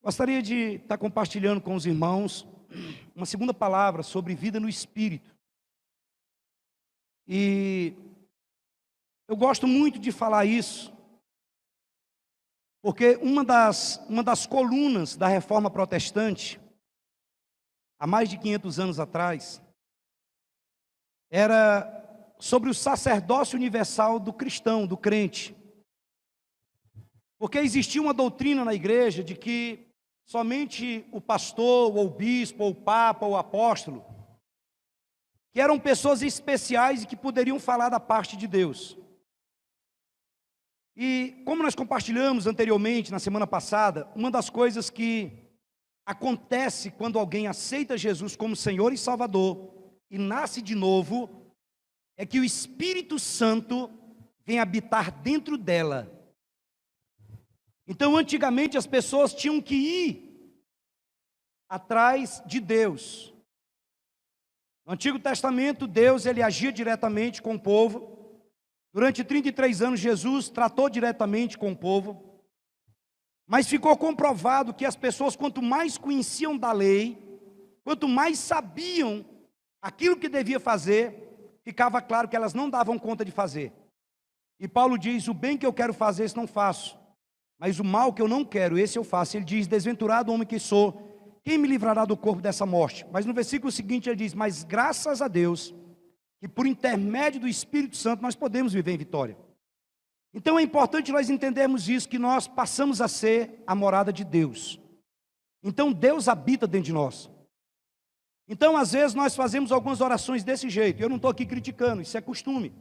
Gostaria de estar compartilhando com os irmãos uma segunda palavra sobre vida no Espírito. E eu gosto muito de falar isso, porque uma das colunas da Reforma Protestante, há mais de 500 anos atrás, era sobre o sacerdócio universal do cristão, do crente. Porque existia uma doutrina na igreja de que somente o pastor, ou o bispo, ou o papa, ou o apóstolo, que eram pessoas especiais e que poderiam falar da parte de Deus. E como nós compartilhamos anteriormente, na semana passada, uma das coisas que acontece quando alguém aceita Jesus como Senhor e Salvador e nasce de novo, é que o Espírito Santo vem habitar dentro dela. Então, antigamente, as pessoas tinham que ir atrás de Deus. No Antigo Testamento, Deus ele agia diretamente com o povo. Durante 33 anos, Jesus tratou diretamente com o povo. Mas ficou comprovado que as pessoas, quanto mais conheciam da lei, quanto mais sabiam aquilo que devia fazer, ficava claro que elas não davam conta de fazer. E Paulo diz: o bem que eu quero fazer, isso não faço. Mas o mal que eu não quero, esse eu faço. Ele diz: desventurado homem que sou, quem me livrará do corpo dessa morte? Mas no versículo seguinte ele diz: mas graças a Deus, que por intermédio do Espírito Santo nós podemos viver em vitória. Então é importante nós entendermos isso, que nós passamos a ser a morada de Deus. Então Deus habita dentro de nós. Então às vezes nós fazemos algumas orações desse jeito. Eu não estou aqui criticando, isso é costume.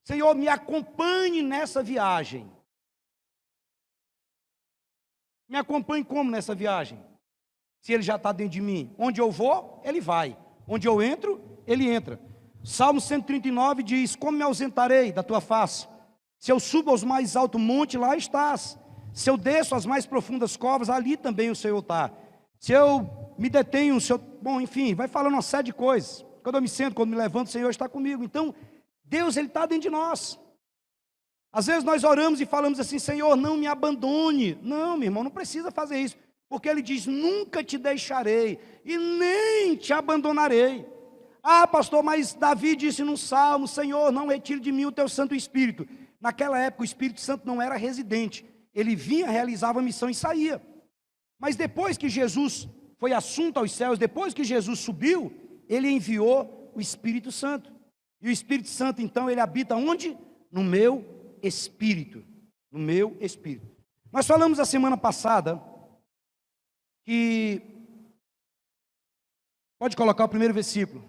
Senhor, me acompanhe nessa viagem. Me acompanhe como nessa viagem? Se Ele já está dentro de mim. Onde eu vou, Ele vai. Onde eu entro, Ele entra. Salmo 139 diz: como me ausentarei da tua face? Se eu subo aos mais altos montes, lá estás. Se eu desço às mais profundas covas, ali também o Senhor está. Se eu me detenho, o Senhor... Bom, enfim, vai falando uma série de coisas. Quando eu me sento, quando me levanto, o Senhor está comigo. Então, Deus, Ele está dentro de nós. Às vezes nós oramos e falamos assim: Senhor, não me abandone. Não, meu irmão, não precisa fazer isso. Porque Ele diz: nunca te deixarei e nem te abandonarei. Ah, pastor, mas Davi disse num salmo: Senhor, não retire de mim o teu Santo Espírito. Naquela época o Espírito Santo não era residente. Ele vinha, realizava a missão e saía. Mas depois que Jesus foi assunto aos céus, depois que Jesus subiu, Ele enviou o Espírito Santo. E o Espírito Santo, então, Ele habita onde? No meu espírito, no meu espírito. Nós falamos a semana passada que, pode colocar o primeiro versículo,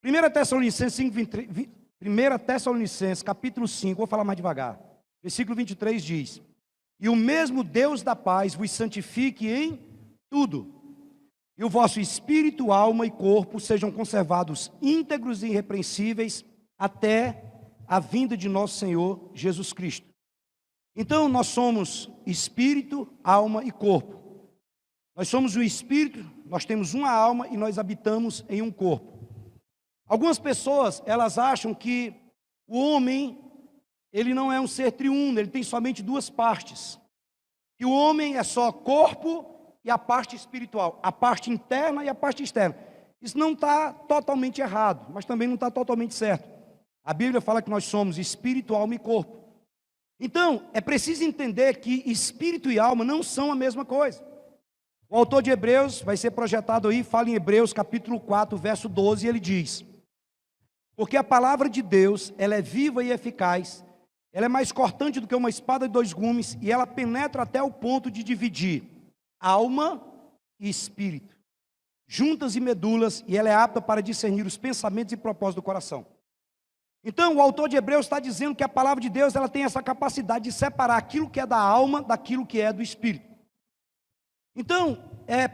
1 Tessalonicenses 1 Tessalonicenses capítulo 5, vou falar mais devagar, versículo 23 diz: e o mesmo Deus da paz vos santifique em tudo, e o vosso espírito, alma e corpo sejam conservados íntegros e irrepreensíveis até a vinda de nosso Senhor Jesus Cristo. Então nós somos espírito, alma e corpo. Nós somos o espírito, nós temos uma alma e nós habitamos em um corpo. Algumas pessoas, elas acham que o homem, ele não é um ser triuno, ele tem somente duas partes. Que o homem é só corpo e a parte espiritual, a parte interna e a parte externa. Isso não está totalmente errado, mas também não está totalmente certo. A Bíblia fala que nós somos espírito, alma e corpo. Então, é preciso entender que espírito e alma não são a mesma coisa. O autor de Hebreus, vai ser projetado aí, fala em Hebreus capítulo 4, verso 12, e ele diz: porque a palavra de Deus, ela é viva e eficaz, ela é mais cortante do que uma espada de dois gumes, e ela penetra até o ponto de dividir alma e espírito, juntas e medulas, e ela é apta para discernir os pensamentos e propósitos do coração. Então, o autor de Hebreus está dizendo que a palavra de Deus, ela tem essa capacidade de separar aquilo que é da alma daquilo que é do espírito. Então,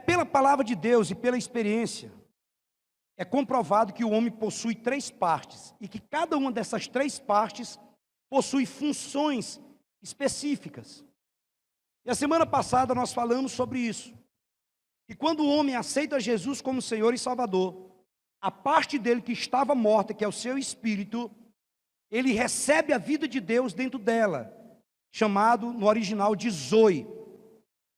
pela palavra de Deus e pela experiência, é comprovado que o homem possui três partes, e que cada uma dessas três partes possui funções específicas. E a semana passada nós falamos sobre isso, que quando o homem aceita Jesus como Senhor e Salvador, a parte dele que estava morta, que é o seu espírito, ele recebe a vida de Deus dentro dela, chamado no original de Zoe.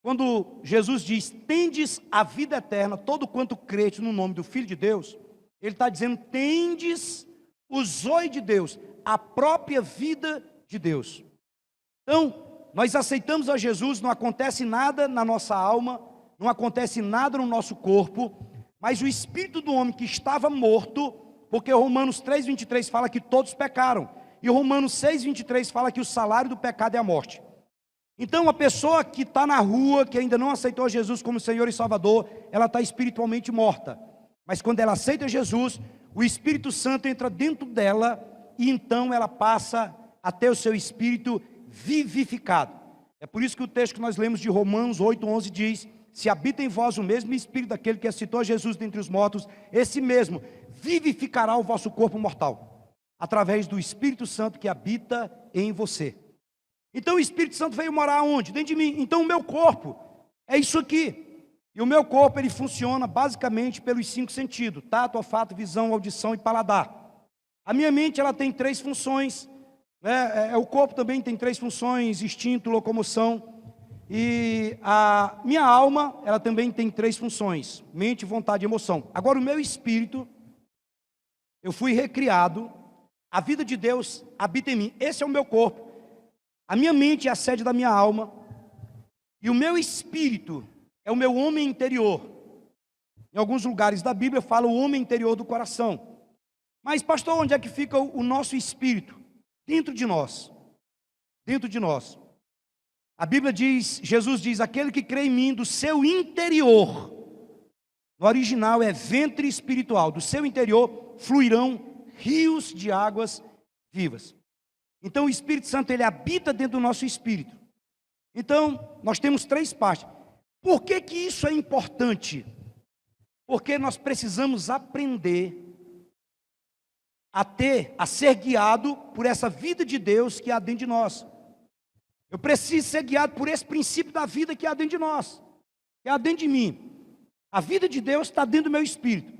quando Jesus diz, tendes a vida eterna, todo quanto crete no nome do Filho de Deus, ele está dizendo, tendes o zoe de Deus, a própria vida de Deus. Então, nós aceitamos a Jesus, não acontece nada na nossa alma, não acontece nada no nosso corpo, mas o espírito do homem que estava morto, porque Romanos 3,23 fala que todos pecaram, e Romanos 6,23 fala que o salário do pecado é a morte. Então, a pessoa que está na rua, que ainda não aceitou Jesus como Senhor e Salvador, ela está espiritualmente morta. Mas quando ela aceita Jesus, o Espírito Santo entra dentro dela, e então ela passa a ter o seu espírito vivificado. É por isso que o texto que nós lemos de Romanos 8,11 diz, se habita em vós o mesmo Espírito daquele que ressuscitou Jesus dentre os mortos, esse mesmo vivificará o vosso corpo mortal, através do Espírito Santo que habita em você. Então o Espírito Santo veio morar onde? Dentro de mim. Então o meu corpo é isso aqui. E o meu corpo ele funciona basicamente pelos 5 sentidos: tato, olfato, visão, audição e paladar. A minha mente ela tem 3 funções, né? O corpo também tem 3 funções: instinto, locomoção. E a minha alma ela também tem 3 funções: mente, vontade e emoção. Agora o meu espírito, eu fui recriado, a vida de Deus habita em mim. Esse é o meu corpo. A minha mente é a sede da minha alma, e o meu espírito é o meu homem interior. Em alguns lugares da Bíblia fala o homem interior do coração. Mas pastor, onde é que fica o nosso espírito? Dentro de nós. Dentro de nós. A Bíblia diz, Jesus diz, aquele que crê em mim, do seu interior, no original é ventre espiritual, do seu interior fluirão rios de águas vivas. Então o Espírito Santo ele habita dentro do nosso espírito. Então nós temos 3 partes. Por que que isso é importante? Porque nós precisamos aprender a ser guiado por essa vida de Deus que há dentro de nós. Eu preciso ser guiado por esse princípio da vida que há dentro de nós, que há dentro de mim. A vida de Deus está dentro do meu espírito.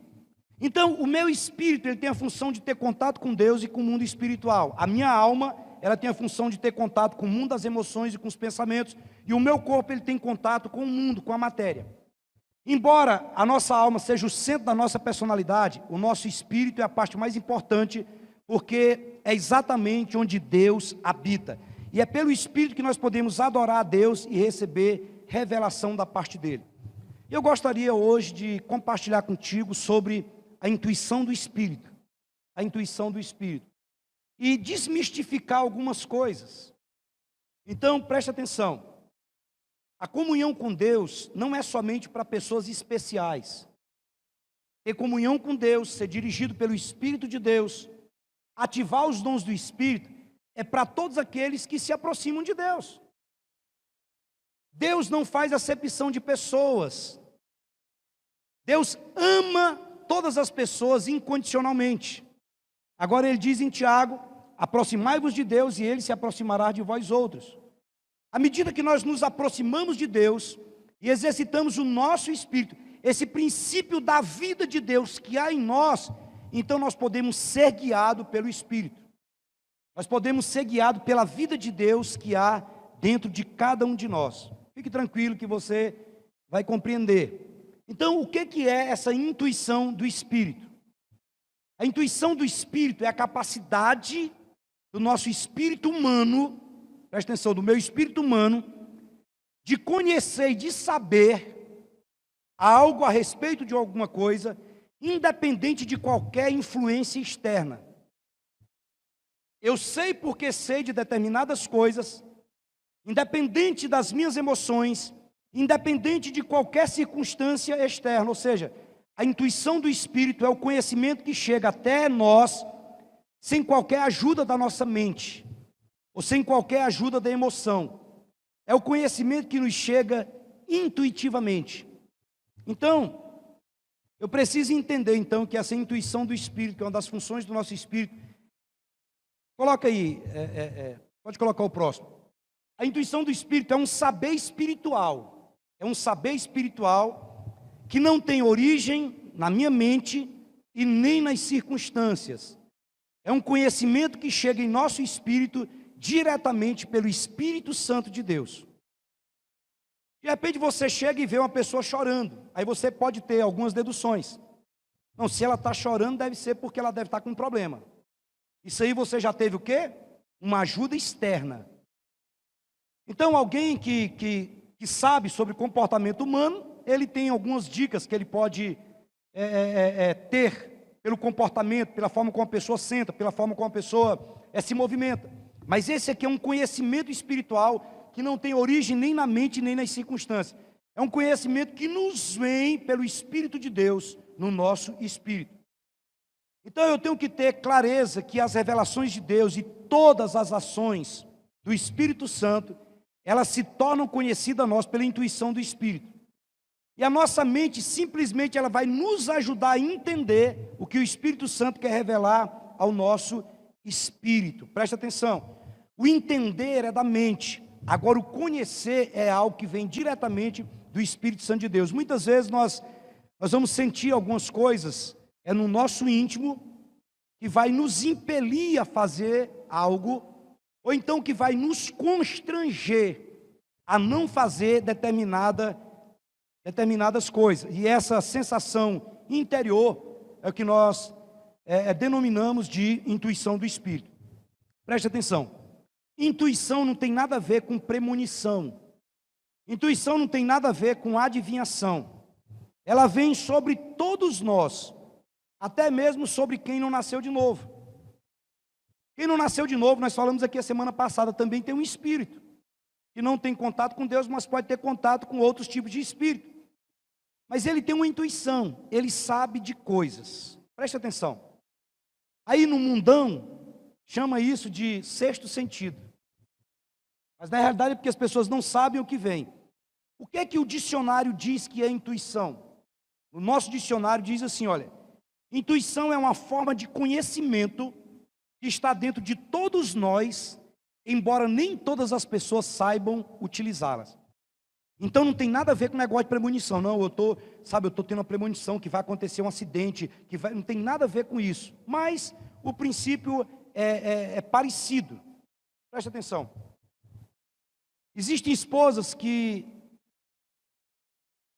Então, o meu espírito ele tem a função de ter contato com Deus e com o mundo espiritual. A minha alma, ela tem a função de ter contato com o mundo das emoções e com os pensamentos. E o meu corpo, ele tem contato com o mundo, com a matéria. Embora a nossa alma seja o centro da nossa personalidade, o nosso espírito é a parte mais importante, porque é exatamente onde Deus habita. E é pelo Espírito que nós podemos adorar a Deus e receber revelação da parte dele. Eu gostaria hoje de compartilhar contigo sobre a intuição do Espírito. A intuição do Espírito. E desmistificar algumas coisas. Então, preste atenção. A comunhão com Deus não é somente para pessoas especiais. Ter comunhão com Deus, ser dirigido pelo Espírito de Deus, ativar os dons do Espírito, é para todos aqueles que se aproximam de Deus. Deus não faz acepção de pessoas. Deus ama todas as pessoas incondicionalmente. Agora ele diz em Tiago, aproximai-vos de Deus e ele se aproximará de vós outros. À medida que nós nos aproximamos de Deus e exercitamos o nosso espírito, esse princípio da vida de Deus que há em nós, então nós podemos ser guiados pelo Espírito. Nós podemos ser guiados pela vida de Deus que há dentro de cada um de nós. Fique tranquilo que você vai compreender. Então, o que é essa intuição do Espírito? A intuição do Espírito é a capacidade do nosso espírito humano, presta atenção, do meu espírito humano, de conhecer e de saber algo a respeito de alguma coisa, independente de qualquer influência externa. Eu sei porque sei de determinadas coisas, independente das minhas emoções, independente de qualquer circunstância externa. Ou seja, a intuição do Espírito é o conhecimento que chega até nós, sem qualquer ajuda da nossa mente, ou sem qualquer ajuda da emoção. É o conhecimento que nos chega intuitivamente. Então, eu preciso entender então que essa intuição do Espírito, que é uma das funções do nosso Espírito, coloca aí, pode colocar o próximo. A intuição do Espírito é um saber espiritual. É um saber espiritual que não tem origem na minha mente e nem nas circunstâncias. É um conhecimento que chega em nosso espírito diretamente pelo Espírito Santo de Deus. De repente você chega e vê uma pessoa chorando, aí você pode ter algumas deduções. Não, se ela está chorando, deve ser porque ela deve estar com um problema. Isso aí você já teve o quê? Uma ajuda externa. Então alguém que sabe sobre comportamento humano, ele tem algumas dicas que ele pode ter pelo comportamento, pela forma como a pessoa senta, pela forma como a pessoa se movimenta. Mas esse aqui é um conhecimento espiritual que não tem origem nem na mente nem nas circunstâncias. É um conhecimento que nos vem pelo Espírito de Deus no nosso espírito. Então eu tenho que ter clareza que as revelações de Deus e todas as ações do Espírito Santo, elas se tornam conhecidas a nós pela intuição do Espírito. E a nossa mente simplesmente ela vai nos ajudar a entender o que o Espírito Santo quer revelar ao nosso espírito. Preste atenção. O entender é da mente. Agora o conhecer é algo que vem diretamente do Espírito Santo de Deus. Muitas vezes nós vamos sentir algumas coisas no nosso íntimo que vai nos impelir a fazer algo, ou então que vai nos constranger a não fazer determinadas coisas. E essa sensação interior é o que nós denominamos de intuição do Espírito. Preste atenção. Intuição não tem nada a ver com premonição. Intuição não tem nada a ver com adivinhação. Ela vem sobre todos nós, até mesmo sobre quem não nasceu de novo. Quem não nasceu de novo, nós falamos aqui a semana passada, também tem um espírito, que não tem contato com Deus, mas pode ter contato com outros tipos de espírito. Mas ele tem uma intuição, ele sabe de coisas. Preste atenção. Aí no mundão, chama isso de sexto sentido. Mas na realidade é porque as pessoas não sabem o que vem. O que é que o dicionário diz que é intuição? O nosso dicionário diz assim, olha, intuição é uma forma de conhecimento que está dentro de todos nós, embora nem todas as pessoas saibam utilizá-las. Então não tem nada a ver com negócio de premonição. Não, eu estou tendo uma premonição que vai acontecer um acidente, não tem nada a ver com isso. Mas o princípio é parecido. Preste atenção. Existem esposas que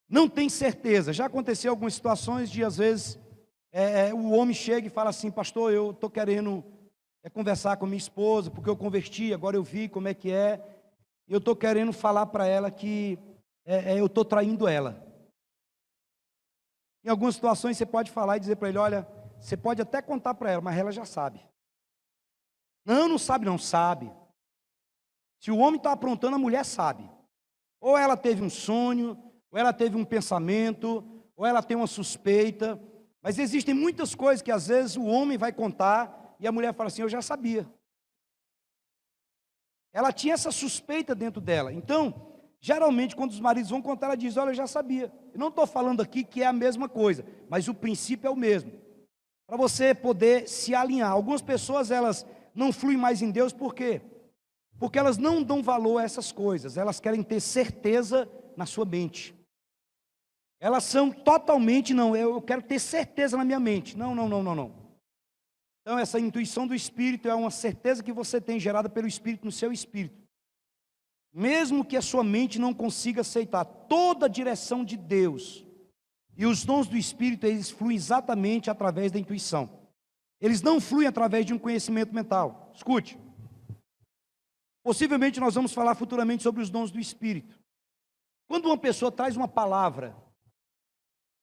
não têm certeza. Já aconteceu algumas situações de, às vezes, o homem chega e fala assim, pastor, eu estou querendo conversar com minha esposa, porque eu converti, agora eu vi como é que é, e eu estou querendo falar para ela que eu estou traindo ela. Em algumas situações você pode falar e dizer para ele, olha, você pode até contar para ela, mas ela já sabe. Não sabe, não sabe. Se o homem está aprontando, a mulher sabe. Ou ela teve um sonho, ou ela teve um pensamento, ou ela tem uma suspeita. Mas existem muitas coisas que às vezes o homem vai contar e a mulher fala assim, eu já sabia. Ela tinha essa suspeita dentro dela. Então, geralmente quando os maridos vão contar, ela diz, olha, eu já sabia. Eu não estou falando aqui que é a mesma coisa, mas o princípio é o mesmo. Para você poder se alinhar. Algumas pessoas, elas não fluem mais em Deus, por quê? Porque elas não dão valor a essas coisas, elas querem ter certeza na sua mente. Elas são totalmente, não, eu quero ter certeza na minha mente. Não. Então essa intuição do Espírito é uma certeza que você tem gerada pelo Espírito no seu espírito. Mesmo que a sua mente não consiga aceitar toda a direção de Deus, e os dons do Espírito, eles fluem exatamente através da intuição. Eles não fluem através de um conhecimento mental. Escute. Possivelmente nós vamos falar futuramente sobre os dons do Espírito. Quando uma pessoa traz uma palavra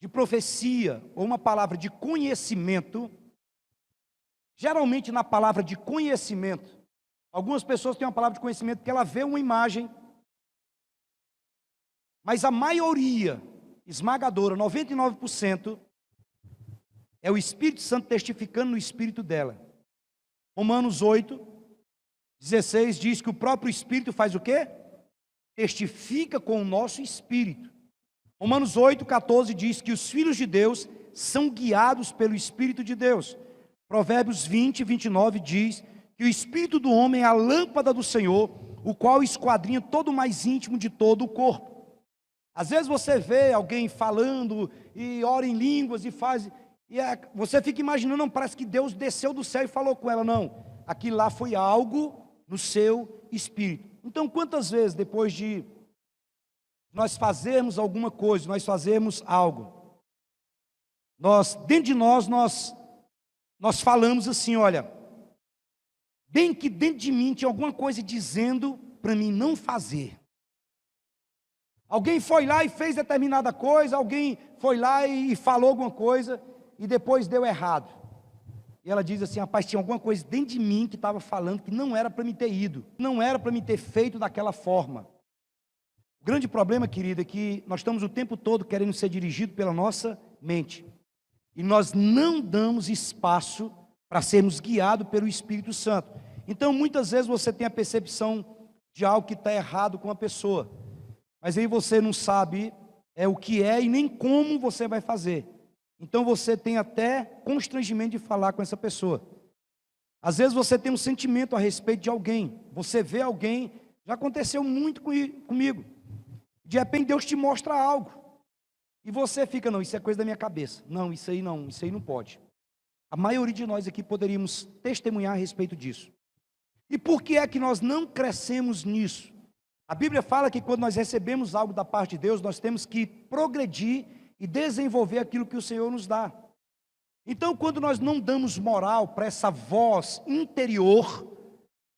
de profecia ou uma palavra de conhecimento, geralmente na palavra de conhecimento, algumas pessoas têm uma palavra de conhecimento que ela vê uma imagem, mas a maioria, esmagadora, 99%, é o Espírito Santo testificando no espírito dela. Romanos 8:16 diz que o próprio Espírito faz o quê? Testifica com o nosso espírito. Romanos 8:14 diz que os filhos de Deus são guiados pelo Espírito de Deus. Provérbios 20:29 diz que o Espírito do homem é a lâmpada do Senhor, o qual esquadrinha todo o mais íntimo de todo o corpo. Às vezes você vê alguém falando e ora em línguas e faz, você fica imaginando, não, parece que Deus desceu do céu e falou com ela. Não, aquilo lá foi algo no seu espírito. Então, quantas vezes depois de nós fazermos alguma coisa, nós fazermos algo, dentro de nós falamos assim, olha, bem que dentro de mim tinha alguma coisa dizendo para mim não fazer. Alguém foi lá e fez determinada coisa, alguém foi lá e falou alguma coisa, e depois deu errado. E ela diz assim, rapaz, tinha alguma coisa dentro de mim que estava falando que não era para me ter ido, não era para me ter feito daquela forma. O grande problema, querida, é que nós estamos o tempo todo querendo ser dirigidos pela nossa mente. E nós não damos espaço para sermos guiados pelo Espírito Santo. Então, muitas vezes você tem a percepção de algo que está errado com a pessoa, mas aí você não sabe o que é e nem como você vai fazer. Então você tem até constrangimento de falar com essa pessoa. Às vezes você tem um sentimento a respeito de alguém, você vê alguém, já aconteceu muito comigo. De repente Deus te mostra algo, e você fica, não, isso é coisa da minha cabeça, não, isso aí não pode. A maioria de nós aqui poderíamos testemunhar a respeito disso. E por que é que nós não crescemos nisso? A Bíblia fala que quando nós recebemos algo da parte de Deus, nós temos que progredir e desenvolver aquilo que o Senhor nos dá. Então, quando nós não damos moral para essa voz interior,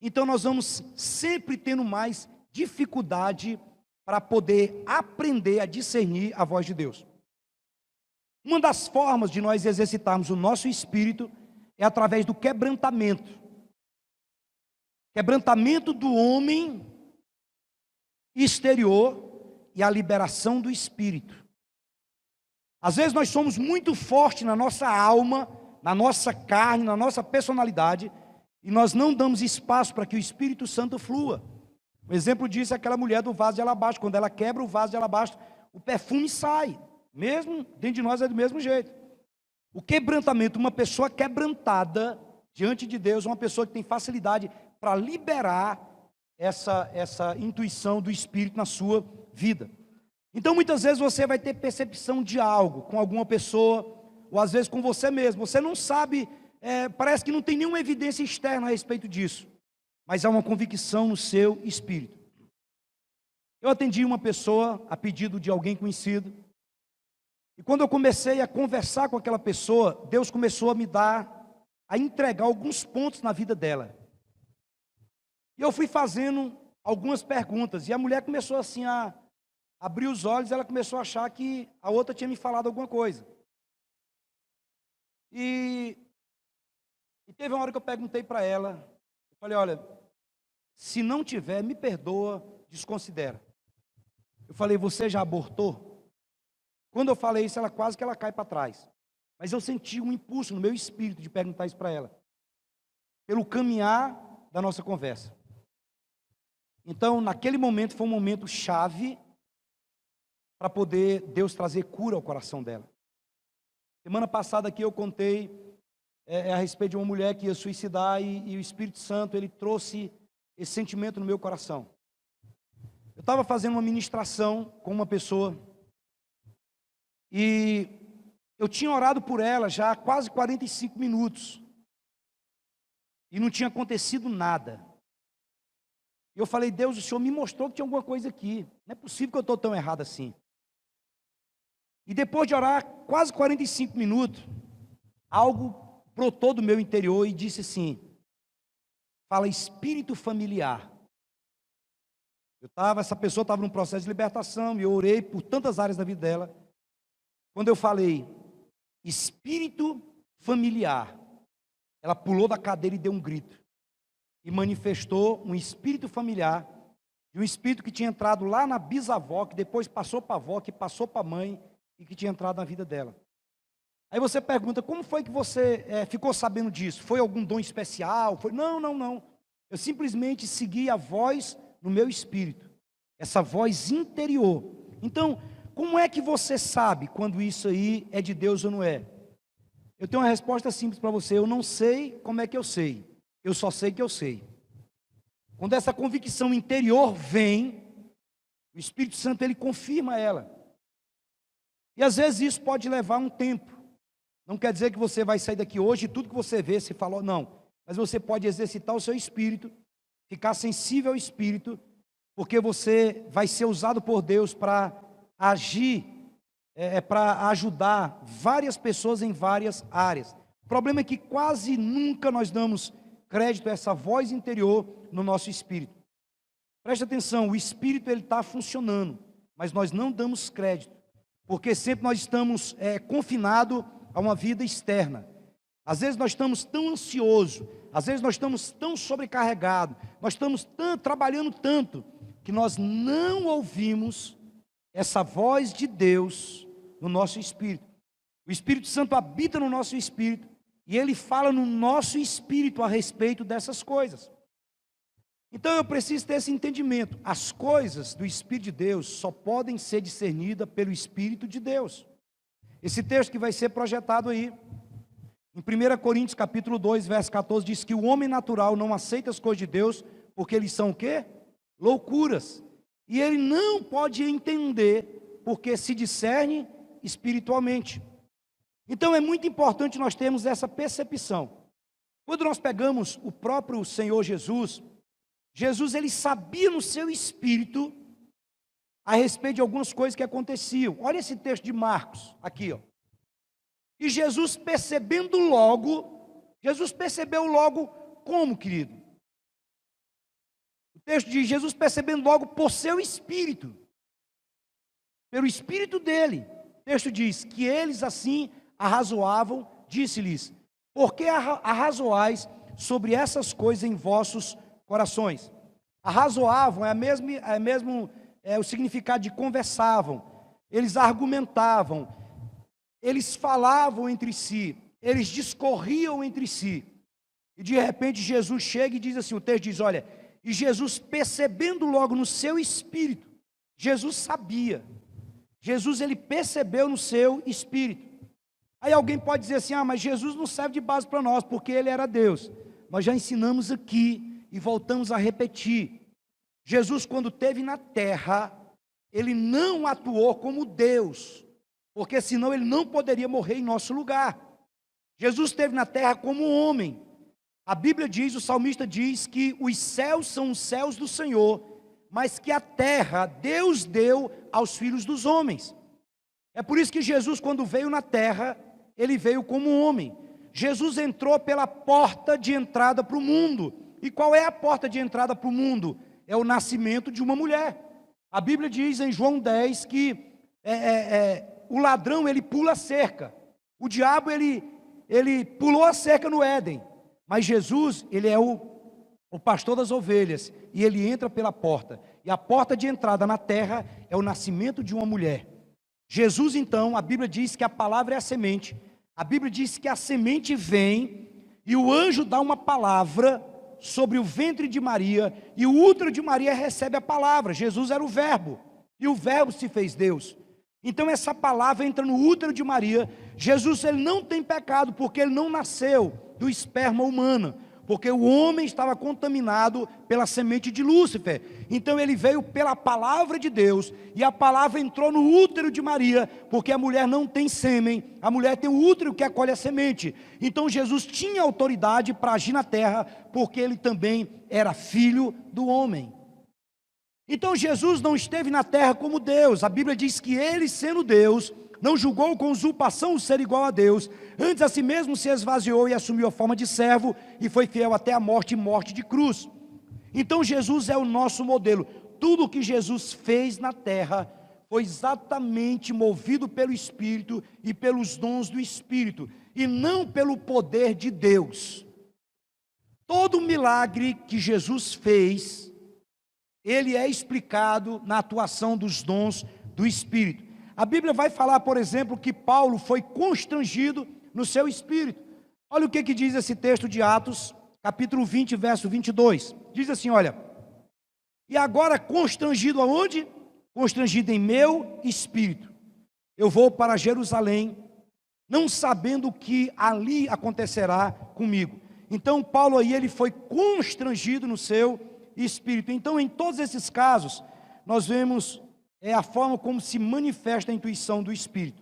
então nós vamos sempre tendo mais dificuldade para poder aprender a discernir a voz de Deus. Uma das formas de nós exercitarmos o nosso espírito é através do quebrantamento. Quebrantamento do homem exterior e a liberação do espírito. Às vezes nós somos muito fortes na nossa alma, na nossa carne, na nossa personalidade, e nós não damos espaço para que o Espírito Santo flua. O exemplo disso é aquela mulher do vaso de alabastro. Quando ela quebra o vaso de alabastro, o perfume sai. Mesmo dentro de nós é do mesmo jeito. O quebrantamento, uma pessoa quebrantada diante de Deus, uma pessoa que tem facilidade para liberar essa intuição do Espírito na sua vida. Então muitas vezes você vai ter percepção de algo com alguma pessoa, ou às vezes com você mesmo. Você não sabe, parece que não tem nenhuma evidência externa a respeito disso, mas há uma convicção no seu espírito. Eu atendi uma pessoa a pedido de alguém conhecido, e quando eu comecei a conversar com aquela pessoa, Deus começou a entregar alguns pontos na vida dela. E eu fui fazendo algumas perguntas, e a mulher começou assim a abrir os olhos, ela começou a achar que a outra tinha me falado alguma coisa. E teve uma hora que eu perguntei para ela, eu falei, olha, se não tiver, me perdoa, desconsidera. Eu falei, você já abortou? Quando eu falei isso, quase que ela cai para trás. Mas eu senti um impulso no meu espírito de perguntar isso para ela, pelo caminhar da nossa conversa. Então, naquele momento, foi um momento chave para poder Deus trazer cura ao coração dela. Semana passada aqui eu contei a respeito de uma mulher que ia suicidar e o Espírito Santo, ele trouxe esse sentimento no meu coração. Eu estava fazendo uma ministração com uma pessoa e eu tinha orado por ela já há quase 45 minutos e não tinha acontecido nada. E eu falei, Deus, o Senhor me mostrou que tinha alguma coisa aqui, não é possível que eu estou tão errado assim. E depois de orar quase 45 minutos, algo brotou do meu interior e disse assim, fala espírito familiar. Essa pessoa estava num processo de libertação, e eu orei por tantas áreas da vida dela. Quando eu falei espírito familiar, ela pulou da cadeira e deu um grito. E manifestou um espírito familiar, de um espírito que tinha entrado lá na bisavó, que depois passou para a avó, que passou para a mãe, e que tinha entrado na vida dela. Aí você pergunta, como foi que você ficou sabendo disso? Foi algum dom especial? Não. Eu simplesmente segui a voz no meu espírito, essa voz interior. Então, como é que você sabe quando isso aí é de Deus ou não é? Eu tenho uma resposta simples para você, eu não sei como é que eu sei, eu só sei que eu sei. Quando essa convicção interior vem, o Espírito Santo ele confirma ela. E às vezes isso pode levar um tempo. Não quer dizer que você vai sair daqui hoje e tudo que você vê, você falou, não. Mas você pode exercitar o seu espírito, ficar sensível ao espírito porque você vai ser usado por Deus para agir, para ajudar várias pessoas em várias áreas. O problema é que quase nunca nós damos crédito a essa voz interior no nosso espírito. Preste atenção, o espírito ele está funcionando, mas nós não damos crédito, porque sempre nós estamos confinados a uma vida externa. Às vezes nós estamos tão ansiosos, às vezes nós estamos tão sobrecarregados, nós estamos trabalhando tanto, que nós não ouvimos essa voz de Deus no nosso espírito. O Espírito Santo habita no nosso espírito, e Ele fala no nosso espírito a respeito dessas coisas. Então eu preciso ter esse entendimento. As coisas do Espírito de Deus só podem ser discernidas pelo Espírito de Deus. Esse texto que vai ser projetado aí, em 1 Coríntios capítulo 2, verso 14, diz que o homem natural não aceita as coisas de Deus, porque eles são o quê? Loucuras. E ele não pode entender, porque se discerne espiritualmente. Então é muito importante nós termos essa percepção. Quando nós pegamos o próprio Senhor Jesus, ele sabia no seu espírito a respeito de algumas coisas que aconteciam. Olha esse texto de Marcos, aqui, ó. E Jesus percebeu logo como, querido? O texto diz, Jesus percebendo logo por seu espírito, pelo espírito dele. O texto diz que eles assim arrazoavam, disse-lhes, por que arrazoais sobre essas coisas em vossos corações? Arrazoavam é o significado de conversavam, eles argumentavam, eles falavam entre si, eles discorriam entre si. E de repente Jesus chega e diz assim, o texto diz, olha, e Jesus percebendo logo no seu espírito, Jesus sabia, ele percebeu no seu espírito. Aí alguém pode dizer assim, mas Jesus não serve de base para nós, porque Ele era Deus. Nós já ensinamos aqui e voltamos a repetir. Jesus, quando esteve na terra, Ele não atuou como Deus, porque senão Ele não poderia morrer em nosso lugar. Jesus esteve na terra como homem. A Bíblia diz, o salmista diz que os céus são os céus do Senhor, mas que a terra Deus deu aos filhos dos homens. É por isso que Jesus, quando veio na terra, Ele veio como homem. Jesus entrou pela porta de entrada para o mundo. E qual é a porta de entrada para o mundo? É o nascimento de uma mulher. A Bíblia diz em João 10 que o ladrão ele pula a cerca. O diabo ele pulou a cerca no Éden. Mas Jesus, Ele é o pastor das ovelhas, e Ele entra pela porta, e a porta de entrada na terra é o nascimento de uma mulher. Jesus então, a Bíblia diz que a palavra é a semente, a Bíblia diz que a semente vem, e o anjo dá uma palavra sobre o ventre de Maria, e o útero de Maria recebe a palavra. Jesus era o verbo, e o verbo se fez Deus. Então essa palavra entra no útero de Maria. Jesus ele não tem pecado, porque ele não nasceu do esperma humano, porque o homem estava contaminado pela semente de Lúcifer. Então ele veio pela palavra de Deus, e a palavra entrou no útero de Maria, porque a mulher não tem sêmen, a mulher tem o útero que acolhe a semente. Então Jesus tinha autoridade para agir na terra, porque ele também era filho do homem. Então Jesus não esteve na terra como Deus. A Bíblia diz que Ele, sendo Deus, não julgou com usurpação o ser igual a Deus, antes a si mesmo se esvaziou e assumiu a forma de servo, e foi fiel até a morte e morte de cruz. Então Jesus é o nosso modelo. Tudo o que Jesus fez na terra foi exatamente movido pelo Espírito e pelos dons do Espírito, e não pelo poder de Deus. Todo milagre que Jesus fez, ele é explicado na atuação dos dons do Espírito. A Bíblia vai falar, por exemplo, que Paulo foi constrangido no seu espírito. Olha o que diz esse texto de Atos, capítulo 20, verso 22. Diz assim, olha, e agora constrangido aonde? Constrangido em meu espírito. Eu vou para Jerusalém, não sabendo o que ali acontecerá comigo. Então Paulo aí, ele foi constrangido no seu espírito. Então em todos esses casos, nós vemos a forma como se manifesta a intuição do Espírito.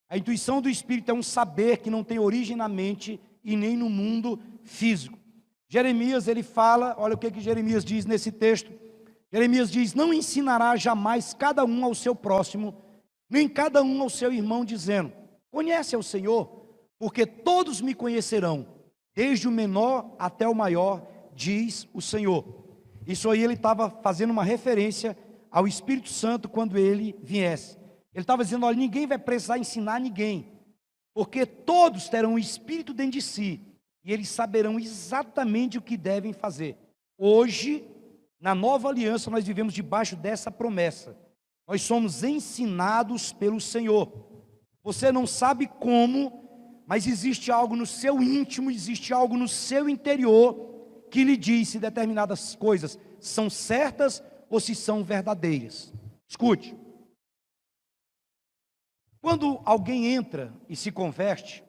A intuição do Espírito é um saber que não tem origem na mente e nem no mundo físico. Jeremias, ele fala, olha o que Jeremias diz nesse texto, Jeremias diz: não ensinará jamais cada um ao seu próximo, nem cada um ao seu irmão, dizendo: conhece ao Senhor, porque todos me conhecerão, desde o menor até o maior, diz o Senhor. Isso aí ele estava fazendo uma referência ao Espírito Santo quando ele viesse. Ele estava dizendo: olha, ninguém vai precisar ensinar ninguém, porque todos terão o Espírito dentro de si, e eles saberão exatamente o que devem fazer. Hoje, na nova aliança, nós vivemos debaixo dessa promessa. Nós somos ensinados pelo Senhor. Você não sabe como, mas existe algo no seu íntimo, existe algo no seu interior que lhe diz se determinadas coisas são certas ou se são verdadeiras. Escute. Quando alguém entra e se converte,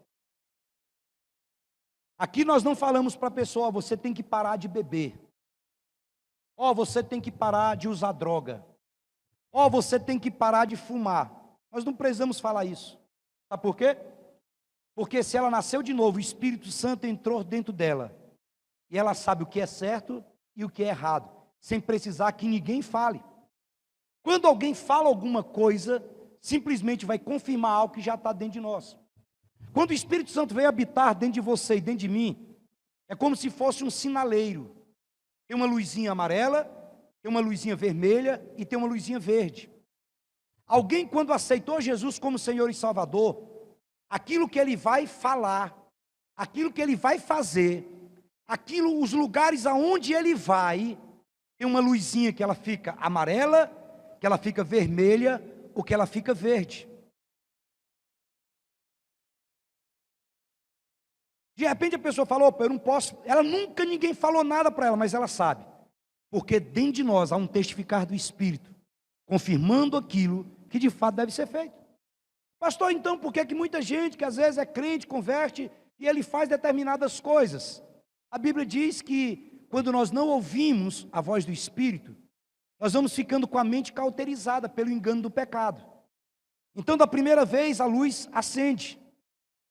aqui nós não falamos para a pessoa: você tem que parar de beber. Você tem que parar de usar droga. Você tem que parar de fumar. Nós não precisamos falar isso. Sabe por quê? Porque se ela nasceu de novo, o Espírito Santo entrou dentro dela, e ela sabe o que é certo e o que é errado, sem precisar que ninguém fale. Quando alguém fala alguma coisa, simplesmente vai confirmar algo que já está dentro de nós. Quando o Espírito Santo veio habitar dentro de você e dentro de mim, é como se fosse um sinaleiro. Tem uma luzinha amarela, tem uma luzinha vermelha e tem uma luzinha verde. Alguém, quando aceitou Jesus como Senhor e Salvador, aquilo que ele vai falar, aquilo que ele vai fazer, os lugares aonde ele vai, tem uma luzinha que ela fica amarela, que ela fica vermelha ou que ela fica verde. De repente a pessoa falou: eu não posso. Ninguém falou nada para ela, mas ela sabe. Porque dentro de nós há um testificar do Espírito, confirmando aquilo que de fato deve ser feito. Pastor, então por que muita gente que às vezes é crente, converte, e ele faz determinadas coisas? A Bíblia diz que quando nós não ouvimos a voz do Espírito, nós vamos ficando com a mente cauterizada pelo engano do pecado. Então da primeira vez a luz acende.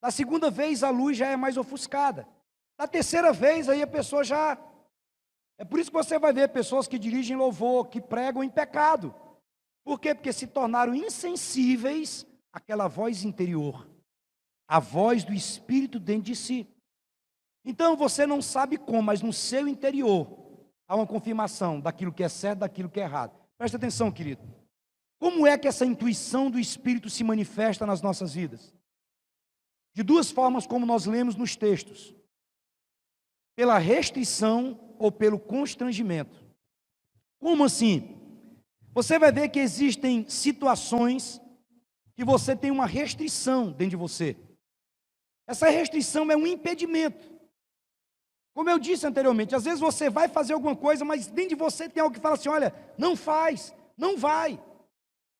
Da segunda vez a luz já é mais ofuscada. Da terceira vez aí a pessoa já... É por isso que você vai ver pessoas que dirigem louvor, que pregam em pecado. Por quê? Porque se tornaram insensíveis àquela voz interior, a voz do Espírito dentro de si. Então você não sabe como, mas no seu interior há uma confirmação daquilo que é certo, daquilo que é errado. Presta atenção, querido. Como é que essa intuição do Espírito se manifesta nas nossas vidas? De duas formas, como nós lemos nos textos: pela restrição ou pelo constrangimento. Como assim? Você vai ver que existem situações que você tem uma restrição dentro de você. Essa restrição é um impedimento. Como eu disse anteriormente, às vezes você vai fazer alguma coisa, mas dentro de você tem algo que fala assim: olha, não faz, não vai.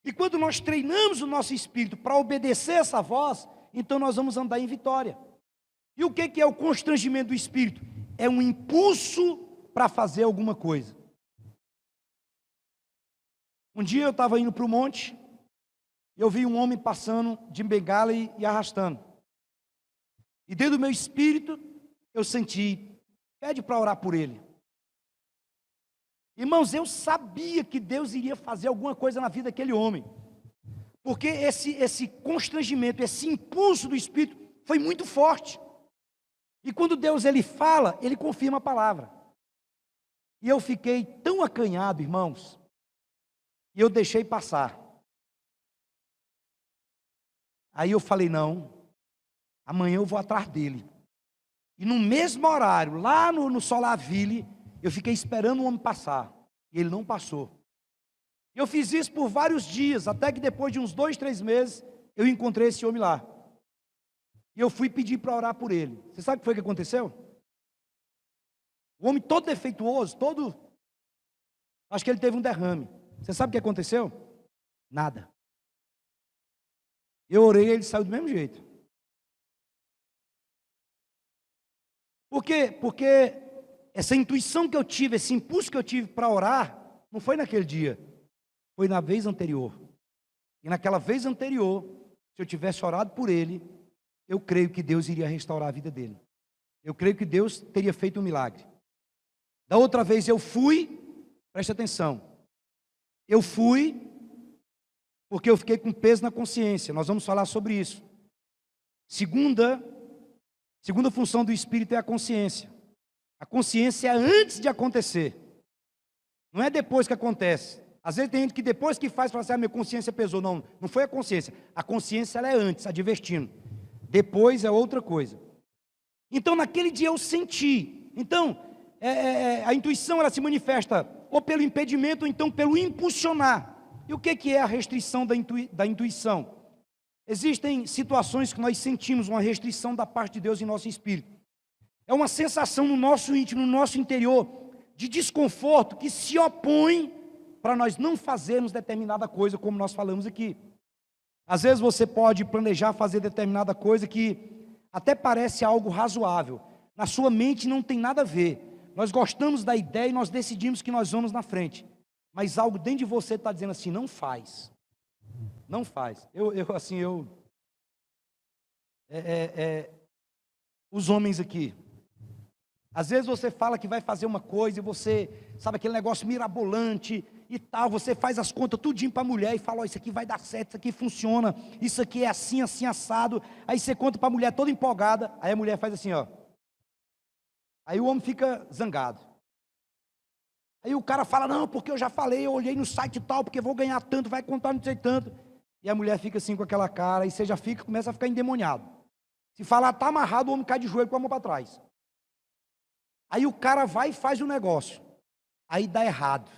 E quando nós treinamos o nosso espírito para obedecer essa voz, então nós vamos andar em vitória. E o que é o constrangimento do espírito? É um impulso para fazer alguma coisa. Um dia eu estava indo para o monte, e eu vi um homem passando de bengala e arrastando. E dentro do meu espírito, eu senti: pede para orar por ele. Irmãos, eu sabia que Deus iria fazer alguma coisa na vida daquele homem. Porque esse constrangimento, esse impulso do Espírito foi muito forte. E quando Deus ele fala, ele confirma a palavra. E eu fiquei tão acanhado, irmãos, e eu deixei passar. Aí eu falei: não, amanhã eu vou atrás dele. E no mesmo horário, lá no Solarville, eu fiquei esperando o homem passar. E ele não passou. E eu fiz isso por vários dias, até que depois de uns 2, 3 meses, eu encontrei esse homem lá. E eu fui pedir para orar por ele. Você sabe o que foi que aconteceu? O homem todo defeituoso, acho que ele teve um derrame. Você sabe o que aconteceu? Nada. Eu orei e ele saiu do mesmo jeito. Por quê? Porque essa intuição que eu tive, esse impulso que eu tive para orar, não foi naquele dia, foi na vez anterior. E naquela vez anterior, se eu tivesse orado por ele, eu creio que Deus iria restaurar a vida dele. Eu creio que Deus teria feito um milagre. Da outra vez eu fui, preste atenção, Eu fui porque eu fiquei com peso na consciência. Nós vamos falar sobre isso. Segunda função do Espírito é a consciência. A consciência é antes de acontecer. Não é depois que acontece. Às vezes tem gente que depois que faz, fala assim, minha consciência pesou. Não, não foi a consciência. A consciência ela é antes, advertindo. Depois é outra coisa. Então naquele dia eu senti. Então, a intuição ela se manifesta ou pelo impedimento ou então pelo impulsionar. E o que é a restrição da intuição? Existem situações que nós sentimos uma restrição da parte de Deus em nosso espírito. É uma sensação no nosso íntimo, no nosso interior, de desconforto que se opõe para nós não fazermos determinada coisa, como nós falamos aqui. Às vezes você pode planejar fazer determinada coisa que até parece algo razoável. Na sua mente não tem nada a ver. Nós gostamos da ideia e nós decidimos que nós vamos na frente. Mas algo dentro de você está dizendo assim, não faz. Não faz. Os homens aqui. Às vezes você fala que vai fazer uma coisa e você, sabe, aquele negócio mirabolante e tal, você faz as contas tudinho para a mulher e fala, isso aqui vai dar certo, isso aqui funciona, isso aqui é assim, assim, assado. Aí você conta para a mulher toda empolgada, aí a mulher faz assim, ó. Aí o homem fica zangado. Aí o cara fala, não, porque eu já falei, eu olhei no site e tal, porque vou ganhar tanto, vai contar não sei tanto. E a mulher fica assim com aquela cara, e você já começa a ficar endemoniado. Se falar, tá amarrado, o homem cai de joelho com a mão para trás. Aí o cara vai e faz o negócio. Aí dá errado.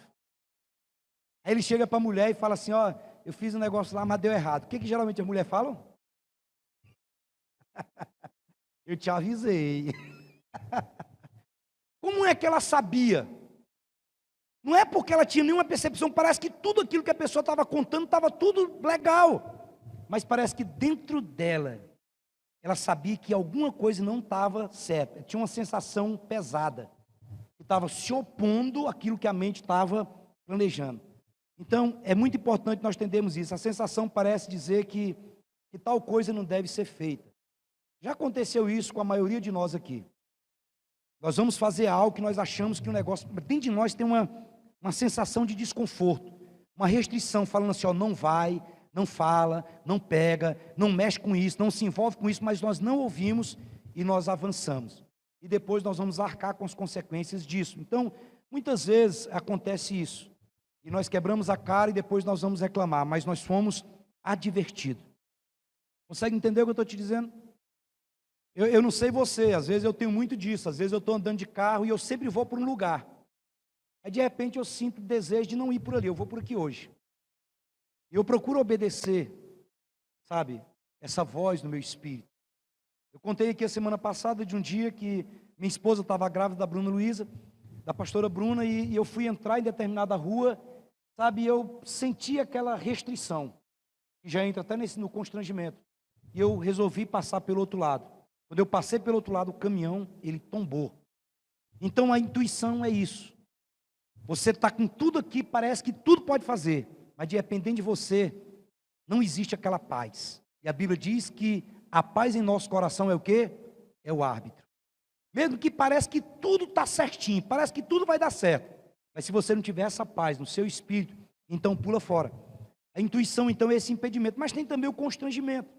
Aí ele chega para a mulher e fala assim, ó, eu fiz um negócio lá, mas deu errado. O que geralmente as mulheres falam? Eu te avisei. Como é que ela sabia? Não é porque ela tinha nenhuma percepção, parece que tudo aquilo que a pessoa estava contando estava tudo legal. Mas parece que dentro dela, ela sabia que alguma coisa não estava certa. Tinha uma sensação pesada, que estava se opondo àquilo que a mente estava planejando. Então, é muito importante nós entendermos isso. A sensação parece dizer que tal coisa não deve ser feita. Já aconteceu isso com a maioria de nós aqui. Nós vamos fazer algo que nós achamos que o negócio... Dentro de nós tem uma sensação de desconforto, uma restrição, falando assim, ó, não vai, não fala, não pega, não mexe com isso, não se envolve com isso, mas nós não ouvimos e nós avançamos. E depois nós vamos arcar com as consequências disso. Então, muitas vezes acontece isso. E nós quebramos a cara e depois nós vamos reclamar, mas nós fomos advertidos. Consegue entender o que eu estou te dizendo? Eu não sei você, às vezes eu tenho muito disso, às vezes eu estou andando de carro e eu sempre vou para um lugar. Aí de repente eu sinto o desejo de não ir por ali, eu vou por aqui hoje. E eu procuro obedecer, sabe, essa voz no meu espírito. Eu contei aqui a semana passada de um dia que minha esposa estava grávida da Bruna Luiza, da pastora Bruna, e eu fui entrar em determinada rua, sabe, e eu senti aquela restrição, que já entra até no constrangimento. E eu resolvi passar pelo outro lado. Quando eu passei pelo outro lado, o caminhão, ele tombou. Então a intuição é isso. Você está com tudo aqui, parece que tudo pode fazer, mas dependendo de você, não existe aquela paz. E a Bíblia diz que a paz em nosso coração é o quê? É o árbitro. Mesmo que parece que tudo está certinho, parece que tudo vai dar certo, mas se você não tiver essa paz no seu espírito, então pula fora. A intuição, então, é esse impedimento, mas tem também o constrangimento.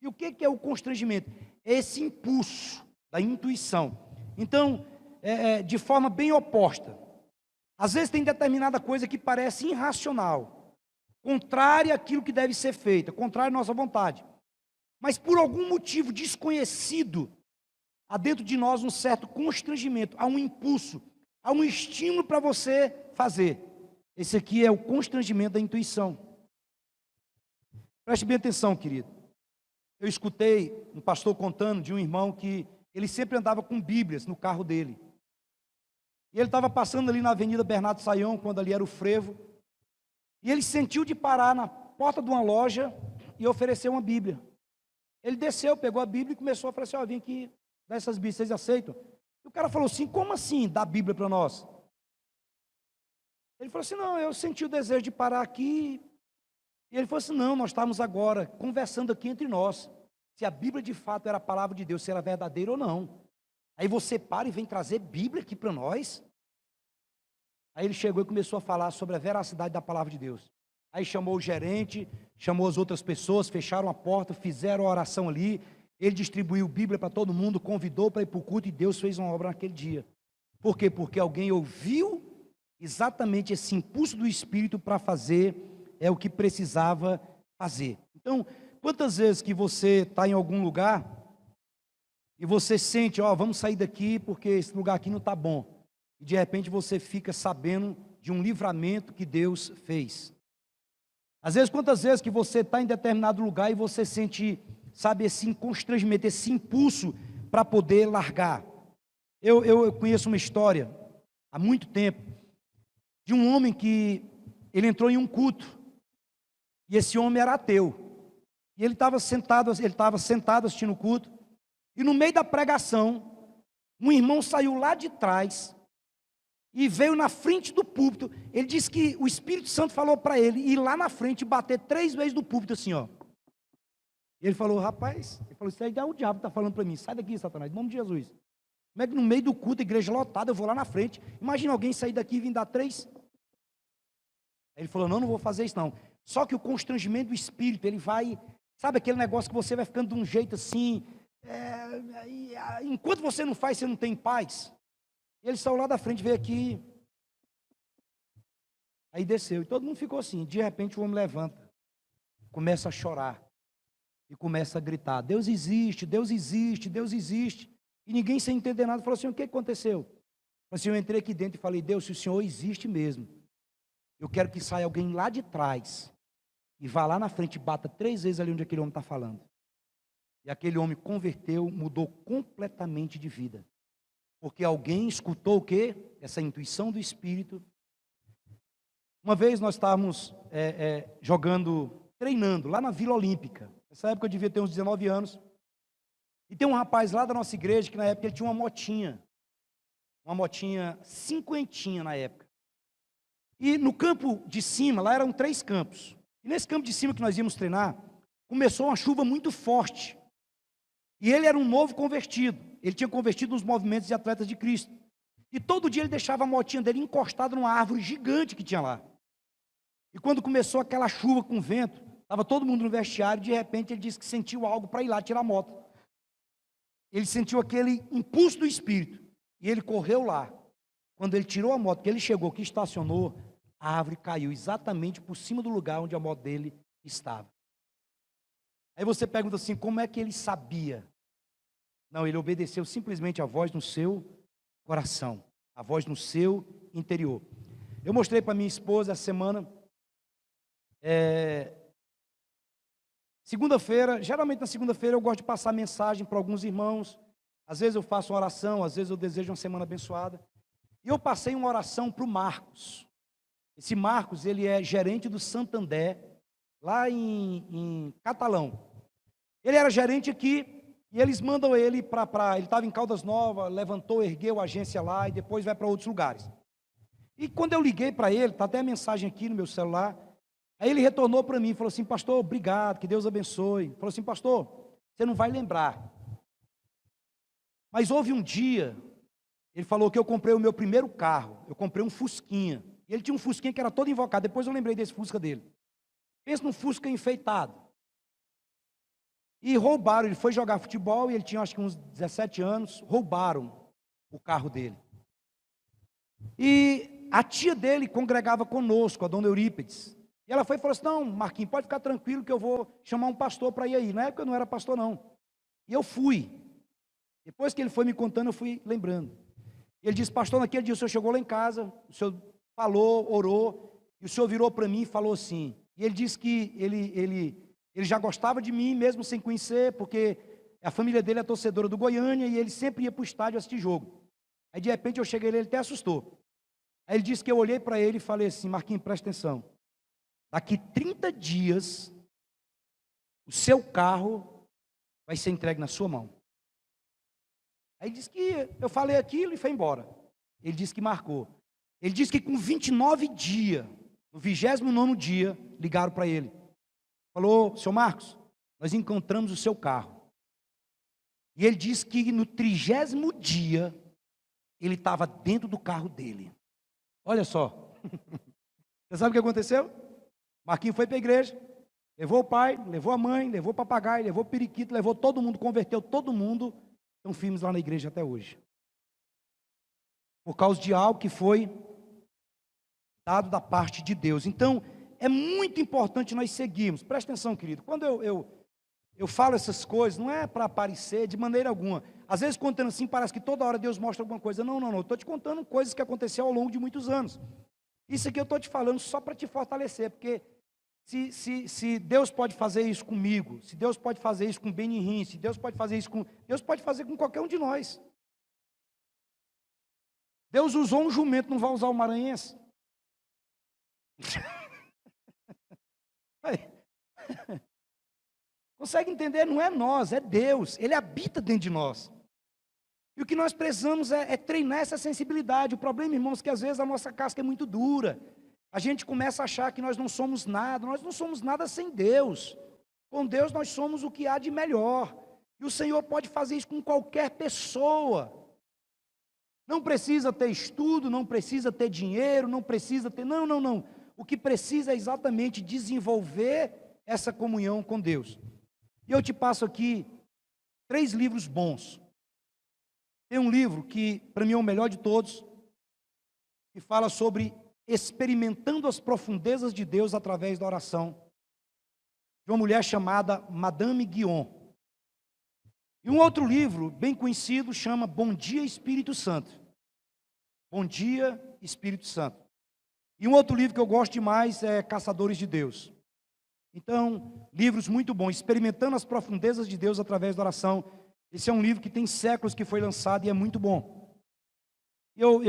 E o que é o constrangimento? É esse impulso da intuição. Então, de forma bem oposta. Às vezes tem determinada coisa que parece irracional, contrária àquilo que deve ser feito, contrária à nossa vontade. Mas por algum motivo desconhecido, há dentro de nós um certo constrangimento, há um impulso, há um estímulo para você fazer. Esse aqui é o constrangimento da intuição. Preste bem atenção, querido. Eu escutei um pastor contando de um irmão que ele sempre andava com Bíblias no carro dele. E ele estava passando ali na Avenida Bernardo Saião, quando ali era o frevo. E ele sentiu de parar na porta de uma loja e oferecer uma Bíblia. Ele desceu, pegou a Bíblia e começou a falar assim, ó, vim aqui dar essas Bíblias, vocês aceitam? E o cara falou assim, como assim dar Bíblia para nós? Ele falou assim, não, eu senti o desejo de parar aqui. E ele falou assim, não, nós estávamos agora conversando aqui entre nós, se a Bíblia de fato era a palavra de Deus, se era verdadeira ou não. Aí você para e vem trazer Bíblia aqui para nós? Aí ele chegou e começou a falar sobre a veracidade da palavra de Deus. Aí chamou o gerente, chamou as outras pessoas, fecharam a porta, fizeram a oração ali. Ele distribuiu Bíblia para todo mundo, convidou para ir para o culto e Deus fez uma obra naquele dia. Por quê? Porque alguém ouviu exatamente esse impulso do Espírito para fazer o que precisava fazer. Então, quantas vezes que você está em algum lugar e você sente, vamos sair daqui porque esse lugar aqui não está bom. E de repente você fica sabendo de um livramento que Deus fez. Às vezes, quantas vezes que você está em determinado lugar e você sente, sabe, esse constrangimento, esse impulso para poder largar. Eu conheço uma história, há muito tempo, de um homem que ele entrou em um culto, e esse homem era ateu, e ele estava sentado assistindo o culto, e no meio da pregação, um irmão saiu lá de trás, e veio na frente do púlpito. Ele disse que o Espírito Santo falou para ele ir lá na frente e bater 3 vezes no púlpito assim, ó. E ele falou, rapaz, isso aí é o diabo que está falando para mim, sai daqui, Satanás, em nome de Jesus. Como é que no meio do culto, igreja lotada, eu vou lá na frente? Imagina alguém sair daqui e vir dar 3. Aí ele falou, não vou fazer isso não. Só que o constrangimento do Espírito, ele vai, sabe aquele negócio que você vai ficando de um jeito assim, enquanto você não faz, você não tem paz. Ele saiu lá da frente, veio aqui, aí desceu, e todo mundo ficou assim. De repente o homem levanta, começa a chorar, e começa a gritar, Deus existe, Deus existe, Deus existe. E ninguém sem entender nada, falou assim, o que aconteceu? Falei assim, eu entrei aqui dentro e falei, Deus, se o Senhor existe mesmo, eu quero que saia alguém lá de trás, e vá lá na frente e bata 3 vezes ali onde aquele homem está falando. E aquele homem converteu, mudou completamente de vida. Porque alguém escutou o quê? Essa intuição do Espírito. Uma vez nós estávamos treinando lá na Vila Olímpica. Nessa época eu devia ter uns 19 anos. E tem um rapaz lá da nossa igreja que na época ele tinha uma motinha cinquentinha na época. E no campo de cima, lá eram 3 campos. E nesse campo de cima que nós íamos treinar, começou uma chuva muito forte. E ele era um novo convertido. Ele tinha convertido nos movimentos de atletas de Cristo. E todo dia ele deixava a motinha dele encostada numa árvore gigante que tinha lá. E quando começou aquela chuva com vento, estava todo mundo no vestiário, de repente ele disse que sentiu algo para ir lá tirar a moto. Ele sentiu aquele impulso do Espírito. E ele correu lá. Quando ele tirou a moto, que ele chegou, que estacionou, a árvore caiu exatamente por cima do lugar onde a moto dele estava. Aí você pergunta assim, como é que ele sabia? Não, ele obedeceu simplesmente a voz no seu coração, a voz no seu interior. Eu mostrei para minha esposa essa semana, segunda-feira, geralmente na segunda-feira eu gosto de passar mensagem para alguns irmãos, às vezes eu faço uma oração, às vezes eu desejo uma semana abençoada, e eu passei uma oração para o Marcos. Esse Marcos, ele é gerente do Santander, lá em Catalão. Ele era gerente aqui, e eles mandam ele ele estava em Caldas Novas, levantou, ergueu a agência lá, e depois vai para outros lugares. E quando eu liguei para ele, está até a mensagem aqui no meu celular, aí ele retornou para mim, falou assim, pastor, obrigado, que Deus abençoe. Falou assim, pastor, você não vai lembrar, mas houve um dia, ele falou que eu comprei o meu primeiro carro, eu comprei um Fusquinha, e ele tinha um Fusquinha que era todo invocado, depois eu lembrei desse Fusca dele. Pensa num Fusca enfeitado. E roubaram, ele foi jogar futebol, e ele tinha acho que uns 17 anos, roubaram o carro dele. E a tia dele congregava conosco, a dona Eurípides. E ela foi e falou assim, não, Marquinhos, pode ficar tranquilo que eu vou chamar um pastor para ir aí. Na época eu não era pastor não. E eu fui. Depois que ele foi me contando, eu fui lembrando. E ele disse, pastor, naquele dia o senhor chegou lá em casa, o senhor falou, orou, e o senhor virou para mim e falou assim. E ele disse que ele já gostava de mim, mesmo sem conhecer, porque a família dele é torcedora do Goiânia, e ele sempre ia para o estádio assistir jogo. Aí de repente eu cheguei nele, ele até assustou. Aí ele disse que eu olhei para ele e falei assim, Marquinhos, presta atenção. Daqui 30 dias, o seu carro vai ser entregue na sua mão. Aí disse que eu falei aquilo e foi embora. Ele disse que marcou. Ele disse que com 29 dias, no 29º dia, ligaram para ele. Falou, seu Marcos, nós encontramos o seu carro. E ele disse que no 30º dia, ele estava dentro do carro dele. Olha só. Você sabe o que aconteceu? Marquinhos foi para a igreja, levou o pai, levou a mãe, levou o papagaio, levou o periquito, levou todo mundo, converteu todo mundo. Estão firmes lá na igreja até hoje. Por causa de algo que foi dado da parte de Deus. Então, é muito importante nós seguirmos. Presta atenção, querido. Quando eu falo essas coisas, não é para aparecer de maneira alguma. Às vezes, contando assim, parece que toda hora Deus mostra alguma coisa. Não. Eu estou te contando coisas que aconteceram ao longo de muitos anos. Isso aqui eu estou te falando só para te fortalecer, porque se Deus pode fazer isso comigo, se Deus pode fazer isso com Benihim, se Deus pode fazer isso com... Deus pode fazer com qualquer um de nós. Deus usou um jumento, não vai usar o maranhense? Consegue entender? Não é nós, é Deus. Ele habita dentro de nós. E o que nós precisamos é treinar essa sensibilidade. O problema, irmãos, é que às vezes a nossa casca é muito dura. A gente começa a achar que nós não somos nada. Nós não somos nada sem Deus. Com Deus nós somos o que há de melhor. E o Senhor pode fazer isso com qualquer pessoa. Não precisa ter estudo, não precisa ter dinheiro, não precisa ter... Não. O que precisa é exatamente desenvolver essa comunhão com Deus. E eu te passo aqui 3 livros bons. Tem um livro que, para mim, é o melhor de todos, que fala sobre experimentando as profundezas de Deus através da oração, de uma mulher chamada Madame Guyon. E um outro livro, bem conhecido, chama Bom Dia, Espírito Santo. Bom Dia, Espírito Santo. E um outro livro que eu gosto demais é Caçadores de Deus. Então, livros muito bons, experimentando as profundezas de Deus através da oração. Esse é um livro que tem séculos que foi lançado e é muito bom. Eu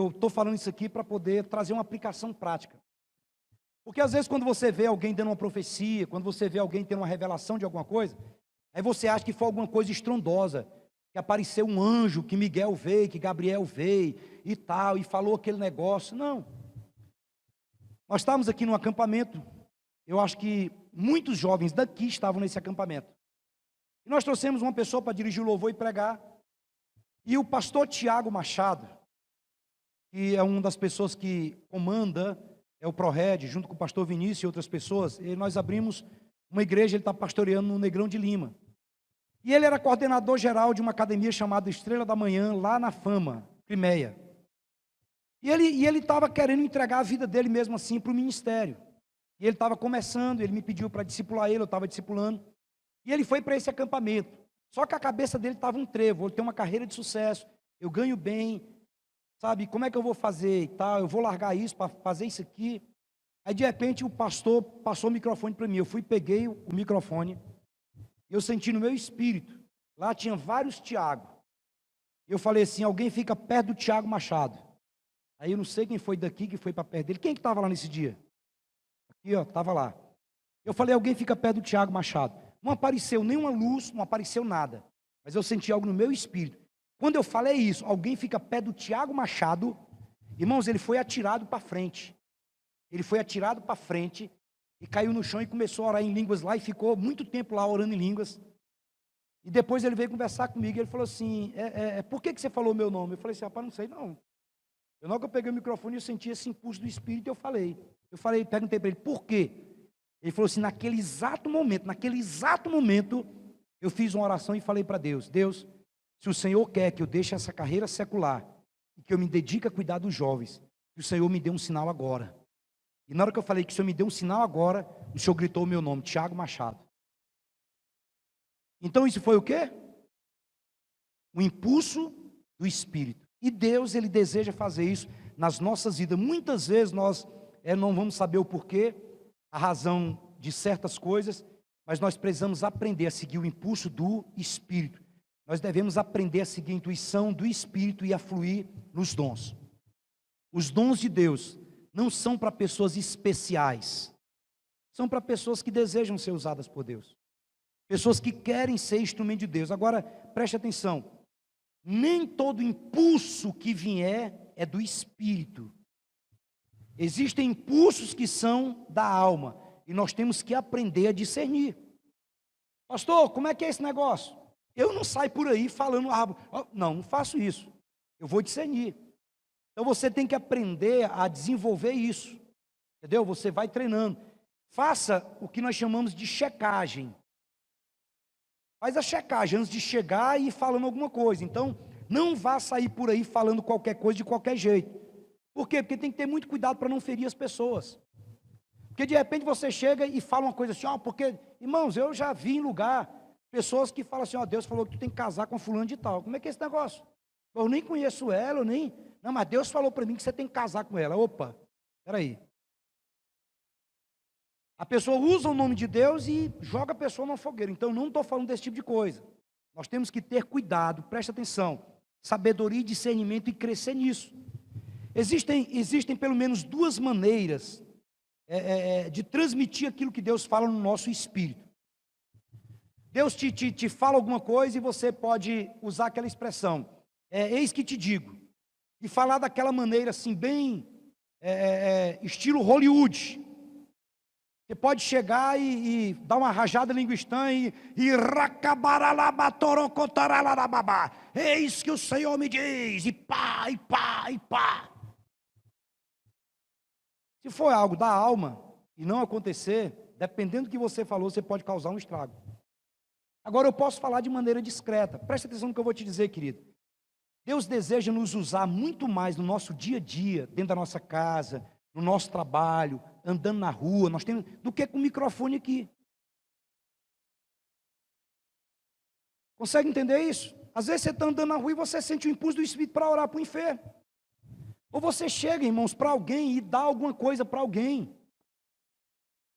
estou falando isso aqui para poder trazer uma aplicação prática. Porque às vezes quando você vê alguém dando uma profecia, quando você vê alguém tendo uma revelação de alguma coisa, aí você acha que foi alguma coisa estrondosa, que apareceu um anjo, que Miguel veio, que Gabriel veio e tal, e falou aquele negócio. Não. Nós estávamos aqui num acampamento, eu acho que muitos jovens daqui estavam nesse acampamento. E nós trouxemos uma pessoa para dirigir o louvor e pregar. E o pastor Tiago Machado, que é uma das pessoas que comanda, é o ProRed, junto com o pastor Vinícius e outras pessoas, e nós abrimos uma igreja, ele está pastoreando no Negrão de Lima. E ele era coordenador geral de uma academia chamada Estrela da Manhã, lá na Fama, Crimeia. E ele estava querendo entregar a vida dele mesmo assim para o ministério. E ele estava começando, ele me pediu para discipular ele, eu estava discipulando. E ele foi para esse acampamento. Só que a cabeça dele estava um trevo, ele tem uma carreira de sucesso, eu ganho bem, sabe, como é que eu vou fazer e tal, eu vou largar isso para fazer isso aqui. Aí de repente o pastor passou o microfone para mim, eu fui, peguei o microfone, eu senti no meu espírito, lá tinha vários Tiago. Eu falei assim, alguém fica perto do Tiago Machado. Aí eu não sei quem foi daqui que foi para perto dele. Quem que estava lá nesse dia? Aqui, ó, estava lá. Eu falei, alguém fica perto do Tiago Machado. Não apareceu nenhuma luz, não apareceu nada. Mas eu senti algo no meu espírito. Quando eu falei isso, alguém fica perto do Tiago Machado. Irmãos, ele foi atirado para frente. Ele foi atirado para frente e caiu no chão e começou a orar em línguas lá e ficou muito tempo lá orando em línguas. E depois ele veio conversar comigo e ele falou assim, por que você falou meu nome? Eu falei assim, rapaz, não sei não. Na hora que eu peguei o microfone, eu senti esse impulso do Espírito e eu falei, perguntei para ele, por quê? Ele falou assim, naquele exato momento, eu fiz uma oração e falei para Deus, Deus, se o Senhor quer que eu deixe essa carreira secular e que eu me dedique a cuidar dos jovens, que o Senhor me dê um sinal agora. E na hora que eu falei que o Senhor me deu um sinal agora, o Senhor gritou o meu nome, Tiago Machado. Então isso foi o quê? O impulso do Espírito. E Deus, Ele deseja fazer isso nas nossas vidas. Muitas vezes nós não vamos saber o porquê, a razão de certas coisas, mas nós precisamos aprender a seguir o impulso do Espírito. Nós devemos aprender a seguir a intuição do Espírito e a fluir nos dons. Os dons de Deus não são para pessoas especiais, são para pessoas que desejam ser usadas por Deus. Pessoas que querem ser instrumento de Deus. Agora, preste atenção. Nem todo impulso que vier é do Espírito. Existem impulsos que são da alma. E nós temos que aprender a discernir. Pastor, como é que é esse negócio? Eu não saio por aí falando, não faço isso. Eu vou discernir. Então você tem que aprender a desenvolver isso, entendeu? Você vai treinando. Faça o que nós chamamos de checagem. Faz a checagem antes de chegar e ir falando alguma coisa. Então, não vá sair por aí falando qualquer coisa de qualquer jeito. Por quê? Porque tem que ter muito cuidado para não ferir as pessoas. Porque de repente você chega e fala uma coisa assim, porque, irmãos, eu já vi em lugar pessoas que falam assim, Deus falou que tu tem que casar com fulano de tal. Como é que é esse negócio? Eu nem conheço ela, Não, mas Deus falou para mim que você tem que casar com ela. Opa, peraí. A pessoa usa o nome de Deus e joga a pessoa na fogueira. Então, não estou falando desse tipo de coisa. Nós temos que ter cuidado, preste atenção. Sabedoria e discernimento e crescer nisso. Existem pelo menos duas maneiras de transmitir aquilo que Deus fala no nosso espírito. Deus te fala alguma coisa e você pode usar aquela expressão, eis que te digo, e falar daquela maneira assim, bem estilo Hollywood. Você pode chegar e dar uma rajada linguistã e eis que o Senhor me diz, e pá, e pá, e pá. Se for algo da alma e não acontecer, dependendo do que você falou, você pode causar um estrago. Agora eu posso falar de maneira discreta. Presta atenção no que eu vou te dizer, querido. Deus deseja nos usar muito mais no nosso dia a dia, dentro da nossa casa, no nosso trabalho, andando na rua, do que com o microfone aqui. Consegue entender isso? Às vezes você está andando na rua e você sente o impulso do Espírito para orar para o enfermo. Ou você chega, irmãos, para alguém e dá alguma coisa para alguém.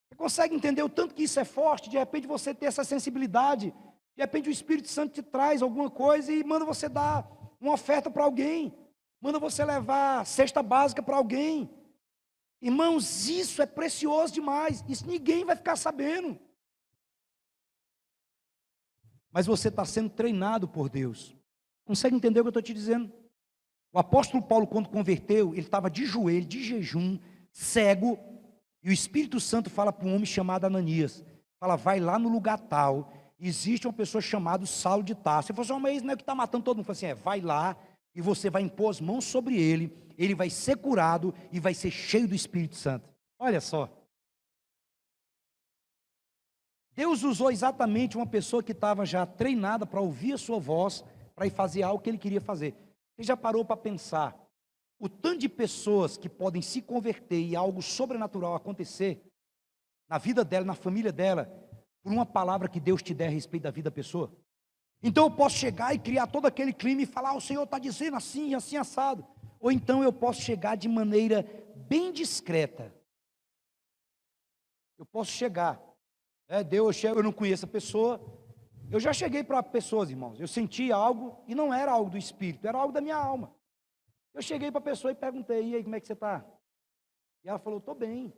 Você consegue entender o tanto que isso é forte? De repente você ter essa sensibilidade, de repente o Espírito Santo te traz alguma coisa e manda você dar uma oferta para alguém, manda você levar cesta básica para alguém. Irmãos, isso é precioso demais, isso ninguém vai ficar sabendo. Mas você está sendo treinado por Deus. Consegue entender o que eu estou te dizendo? O apóstolo Paulo, quando converteu, ele estava de joelho, de jejum, cego, e o Espírito Santo fala para um homem chamado Ananias, fala, vai lá no lugar tal, existe uma pessoa chamada Saulo de Tarso. Você falou assim, mas não é que está matando todo mundo. Fala assim, vai lá e você vai impor as mãos sobre ele vai ser curado e vai ser cheio do Espírito Santo. Olha só. Deus usou exatamente uma pessoa que estava já treinada para ouvir a sua voz, para ir fazer algo que ele queria fazer. Você já parou para pensar o tanto de pessoas que podem se converter e algo sobrenatural acontecer na vida dela, na família dela, por uma palavra que Deus te der a respeito da vida da pessoa? Então eu posso chegar e criar todo aquele clima e falar, o Senhor está dizendo assim, assim, assado. Ou então eu posso chegar de maneira bem discreta. Eu posso chegar. Eu não conheço a pessoa. Eu já cheguei para pessoas, irmãos, eu sentia algo e não era algo do Espírito, era algo da minha alma. Eu cheguei para a pessoa e perguntei, e aí, como é que você está? E ela falou, estou bem.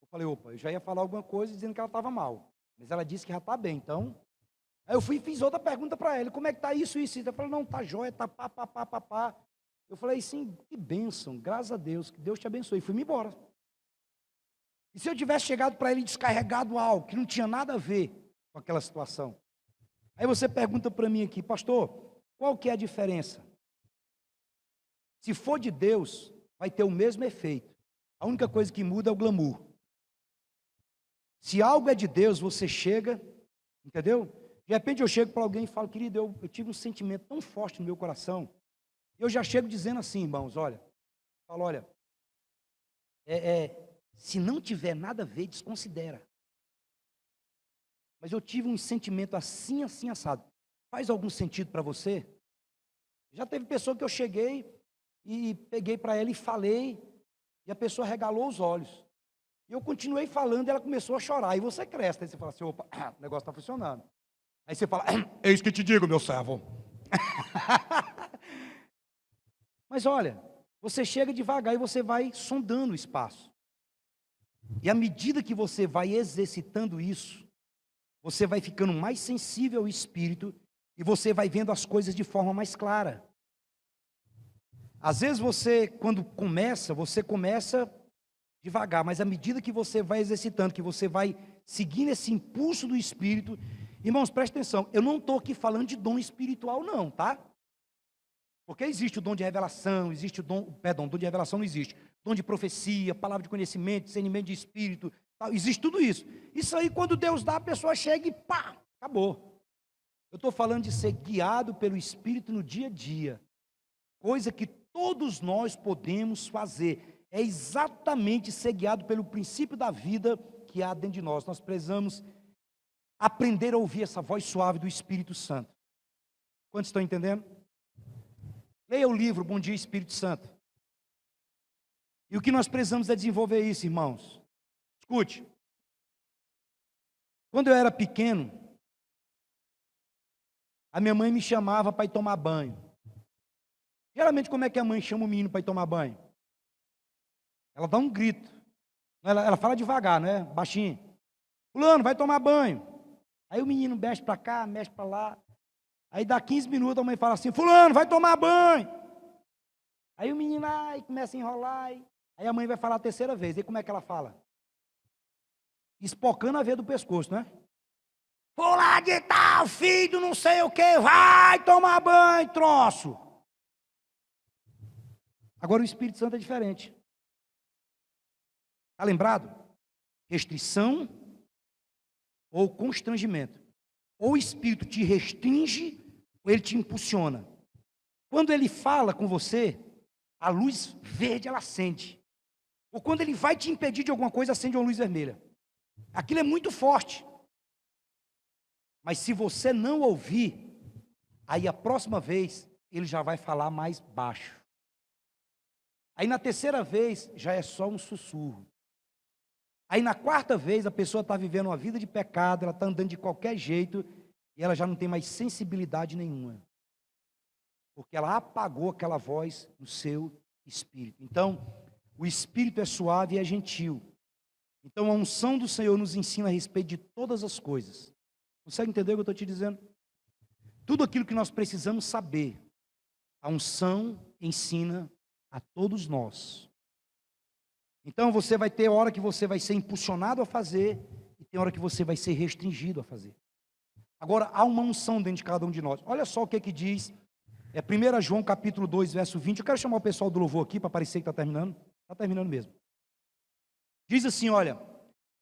Eu falei, opa, eu já ia falar alguma coisa dizendo que ela estava mal. Mas ela disse que já está bem, então... Aí eu fui e fiz outra pergunta para ela, como é que está isso? Ela falou, não, está jóia, está pá. Eu falei, sim, que bênção, graças a Deus, que Deus te abençoe. E fui-me embora. E se eu tivesse chegado para ele e descarregado algo que não tinha nada a ver com aquela situação? Aí você pergunta para mim aqui, pastor, qual que é a diferença? Se for de Deus, vai ter o mesmo efeito. A única coisa que muda é o glamour. Se algo é de Deus, você chega, entendeu? De repente eu chego para alguém e falo, querido, eu tive um sentimento tão forte no meu coração. Eu já chego dizendo assim, irmãos, olha, se não tiver nada a ver, desconsidera. Mas eu tive um sentimento assim, assim, assado. Faz algum sentido para você? Já teve pessoa que eu cheguei e peguei para ela e falei, e a pessoa regalou os olhos. E eu continuei falando e ela começou a chorar. E você cresce, aí você fala assim, opa, o negócio está funcionando. Aí você fala, eis que te digo, meu servo. Mas olha, você chega devagar e você vai sondando o espaço. E à medida que você vai exercitando isso, você vai ficando mais sensível ao Espírito e você vai vendo as coisas de forma mais clara. Às vezes você começa devagar, mas à medida que você vai exercitando, que você vai seguindo esse impulso do Espírito, irmãos, preste atenção, eu não estou aqui falando de dom espiritual não, tá? Porque existe o dom de revelação, existe o dom de revelação não existe. Dom de profecia, palavra de conhecimento, discernimento de espírito, tal, existe tudo isso. Isso aí, quando Deus dá, a pessoa chega e pá, acabou. Eu estou falando de ser guiado pelo Espírito no dia a dia. Coisa que todos nós podemos fazer. É exatamente ser guiado pelo princípio da vida que há dentro de nós. Nós precisamos aprender a ouvir essa voz suave do Espírito Santo. Quantos estão entendendo? Leia o livro Bom Dia Espírito Santo. E o que nós precisamos é desenvolver isso, irmãos. Escute. Quando eu era pequeno, a minha mãe me chamava para ir tomar banho. Geralmente, como é que a mãe chama o menino para ir tomar banho? Ela dá um grito. Ela fala devagar, né? Baixinho. Fulano, vai tomar banho. Aí o menino mexe para cá, mexe para lá. Aí dá 15 minutos, a mãe fala assim, fulano, vai tomar banho. Aí o menino começa a enrolar. Aí a mãe vai falar a terceira vez. Aí como é que ela fala? Espocando a veia do pescoço, né? Fulano de tal, filho, não sei o que, vai tomar banho, troço. Agora o Espírito Santo é diferente. Está lembrado? Restrição ou constrangimento. Ou o Espírito te restringe, ou ele te impulsiona. Quando ele fala com você, a luz verde ela acende. Ou quando ele vai te impedir de alguma coisa, acende uma luz vermelha. Aquilo é muito forte. Mas se você não ouvir, aí a próxima vez, ele já vai falar mais baixo. Aí na terceira vez, já é só um sussurro. Aí na quarta vez, a pessoa está vivendo uma vida de pecado, ela está andando de qualquer jeito, e ela já não tem mais sensibilidade nenhuma. Porque ela apagou aquela voz do seu espírito. Então, o espírito é suave e é gentil. Então, a unção do Senhor nos ensina a respeito de todas as coisas. Consegue entender o que eu estou te dizendo? Tudo aquilo que nós precisamos saber, a unção ensina a todos nós. Então, você vai ter hora que você vai ser impulsionado a fazer, e tem hora que você vai ser restringido a fazer. Agora, há uma unção dentro de cada um de nós. Olha só o que diz, 1 João capítulo 2, verso 20. Eu quero chamar o pessoal do louvor aqui, para parecer que está terminando. Está terminando mesmo. Diz assim, olha,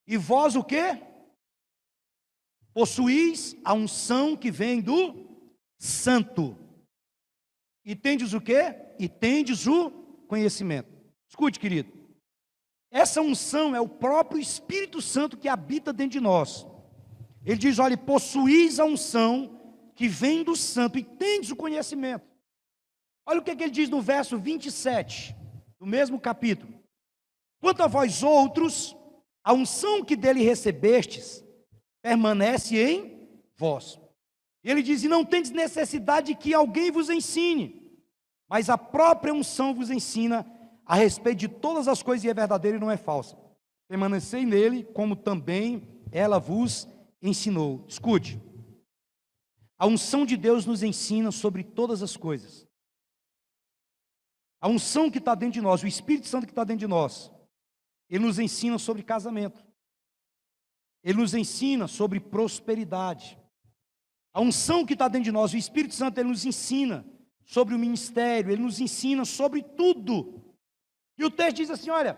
e vós o quê? Possuís a unção que vem do Santo. E tendes o quê? E tendes o conhecimento. Escute, querido. Essa unção é o próprio Espírito Santo que habita dentro de nós. Ele diz, olha, possuís a unção que vem do Santo e tendes o conhecimento. Olha o que ele diz no verso 27, do mesmo capítulo. Quanto a vós outros, a unção que dele recebestes, permanece em vós. Ele diz, e não tendes necessidade de que alguém vos ensine, mas a própria unção vos ensina a respeito de todas as coisas, e é verdadeira e não é falsa. Permanecei nele, como também ela vos ensinou. Escute, a unção de Deus nos ensina sobre todas as coisas. A unção que está dentro de nós, o Espírito Santo que está dentro de nós, ele nos ensina sobre casamento. Ele nos ensina sobre prosperidade. A unção que está dentro de nós, o Espírito Santo, ele nos ensina sobre o ministério, ele nos ensina sobre tudo. E o texto diz assim, olha,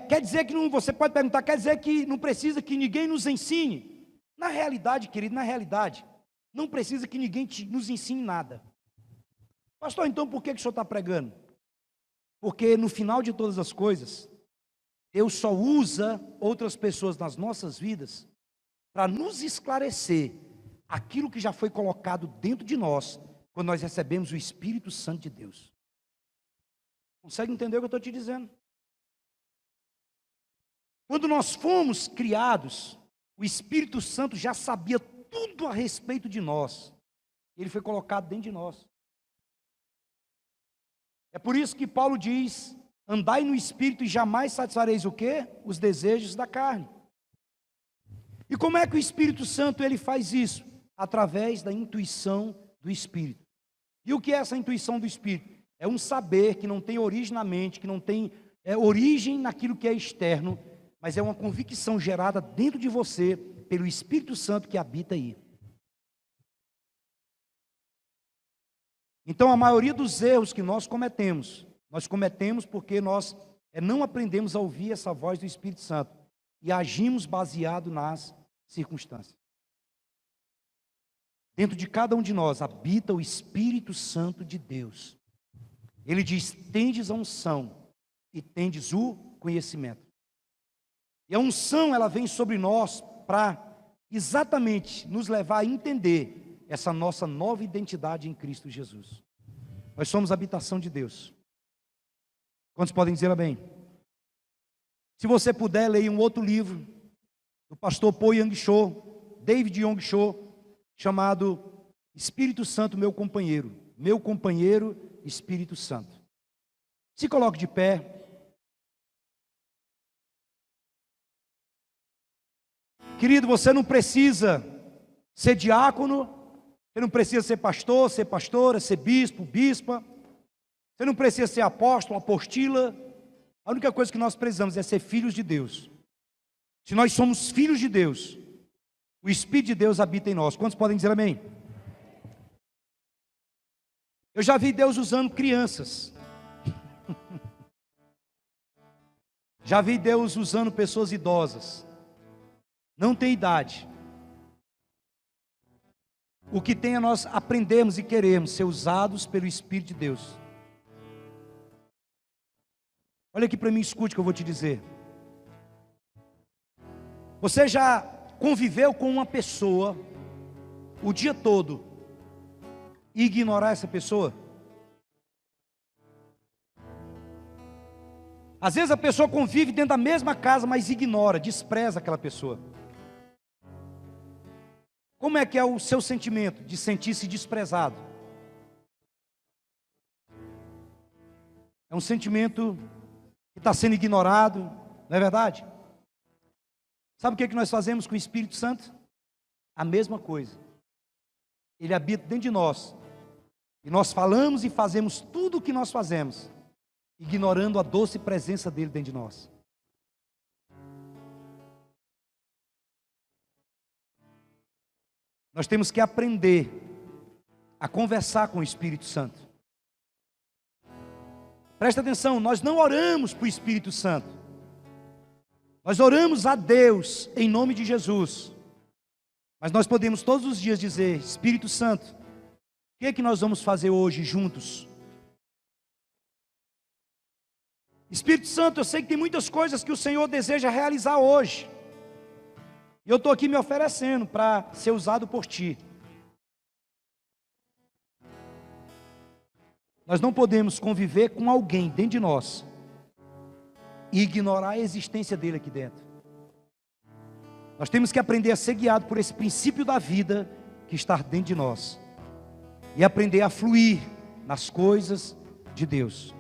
quer dizer que não, você pode perguntar, quer dizer que não precisa que ninguém nos ensine? Na realidade, querido, na realidade, não precisa que ninguém nos ensine nada. Pastor, então por que o senhor está pregando? Porque no final de todas as coisas, Deus só usa outras pessoas nas nossas vidas para nos esclarecer aquilo que já foi colocado dentro de nós, quando nós recebemos o Espírito Santo de Deus. Consegue entender o que eu estou te dizendo? Quando nós fomos criados, o Espírito Santo já sabia tudo a respeito de nós. Ele foi colocado dentro de nós. É por isso que Paulo diz, andai no Espírito e jamais satisfareis o quê? Os desejos da carne. E como é que o Espírito Santo ele faz isso? Através da intuição do Espírito. E o que é essa intuição do Espírito? É um saber que não tem origem na mente, que não tem origem naquilo que é externo, mas é uma convicção gerada dentro de você pelo Espírito Santo que habita aí. Então, a maioria dos erros que nós cometemos porque nós não aprendemos a ouvir essa voz do Espírito Santo e agimos baseado nas circunstâncias. Dentro de cada um de nós habita o Espírito Santo de Deus. Ele diz: tendes a unção e tendes o conhecimento. E a unção, ela vem sobre nós para exatamente nos levar a entender essa nossa nova identidade em Cristo Jesus. Nós somos a habitação de Deus. Quantos podem dizer amém? Se você puder, leia um outro livro do pastor Paul Yong Cho, David Yong Cho, chamado Espírito Santo, meu companheiro. Meu companheiro, Espírito Santo. Se coloque de pé. Querido, você não precisa ser diácono, você não precisa ser pastor, ser pastora, ser bispo, bispa, você não precisa ser apóstolo, apostila. A única coisa que nós precisamos é ser filhos de Deus. Se nós somos filhos de Deus, o Espírito de Deus habita em nós. Quantos podem dizer amém? Eu já vi Deus usando crianças. Já vi Deus usando pessoas idosas. Não tem idade. O que tem é nós aprendermos e queremos ser usados pelo Espírito de Deus. Olha aqui para mim, escute o que eu vou te dizer. Você já conviveu com uma pessoa o dia todo e ignorar essa pessoa? Às vezes a pessoa convive dentro da mesma casa, mas ignora, despreza aquela pessoa. Como é que é o seu sentimento de sentir-se desprezado? É um sentimento que está sendo ignorado, não é verdade? Sabe o que nós fazemos com o Espírito Santo? A mesma coisa. Ele habita dentro de nós. E nós falamos e fazemos tudo o que nós fazemos, ignorando a doce presença dele dentro de nós. Nós temos que aprender a conversar com o Espírito Santo. Presta atenção, nós não oramos para o Espírito Santo. Nós oramos a Deus em nome de Jesus. Mas nós podemos todos os dias dizer: Espírito Santo, o que é que nós vamos fazer hoje juntos? Espírito Santo, eu sei que tem muitas coisas que o Senhor deseja realizar hoje. E eu estou aqui me oferecendo para ser usado por Ti. Nós não podemos conviver com alguém dentro de nós e ignorar a existência dele aqui dentro. Nós temos que aprender a ser guiado por esse princípio da vida que está dentro de nós e aprender a fluir nas coisas de Deus.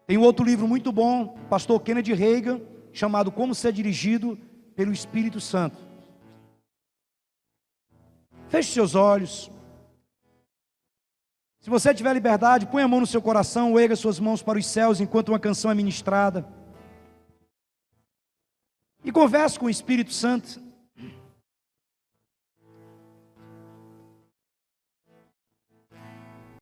Tem um outro livro muito bom, pastor Kennedy Reagan, chamado Como Ser Dirigido pelo Espírito Santo. Feche seus olhos. Se você tiver liberdade, põe a mão no seu coração, ou erga suas mãos para os céus enquanto uma canção é ministrada. E converse com o Espírito Santo.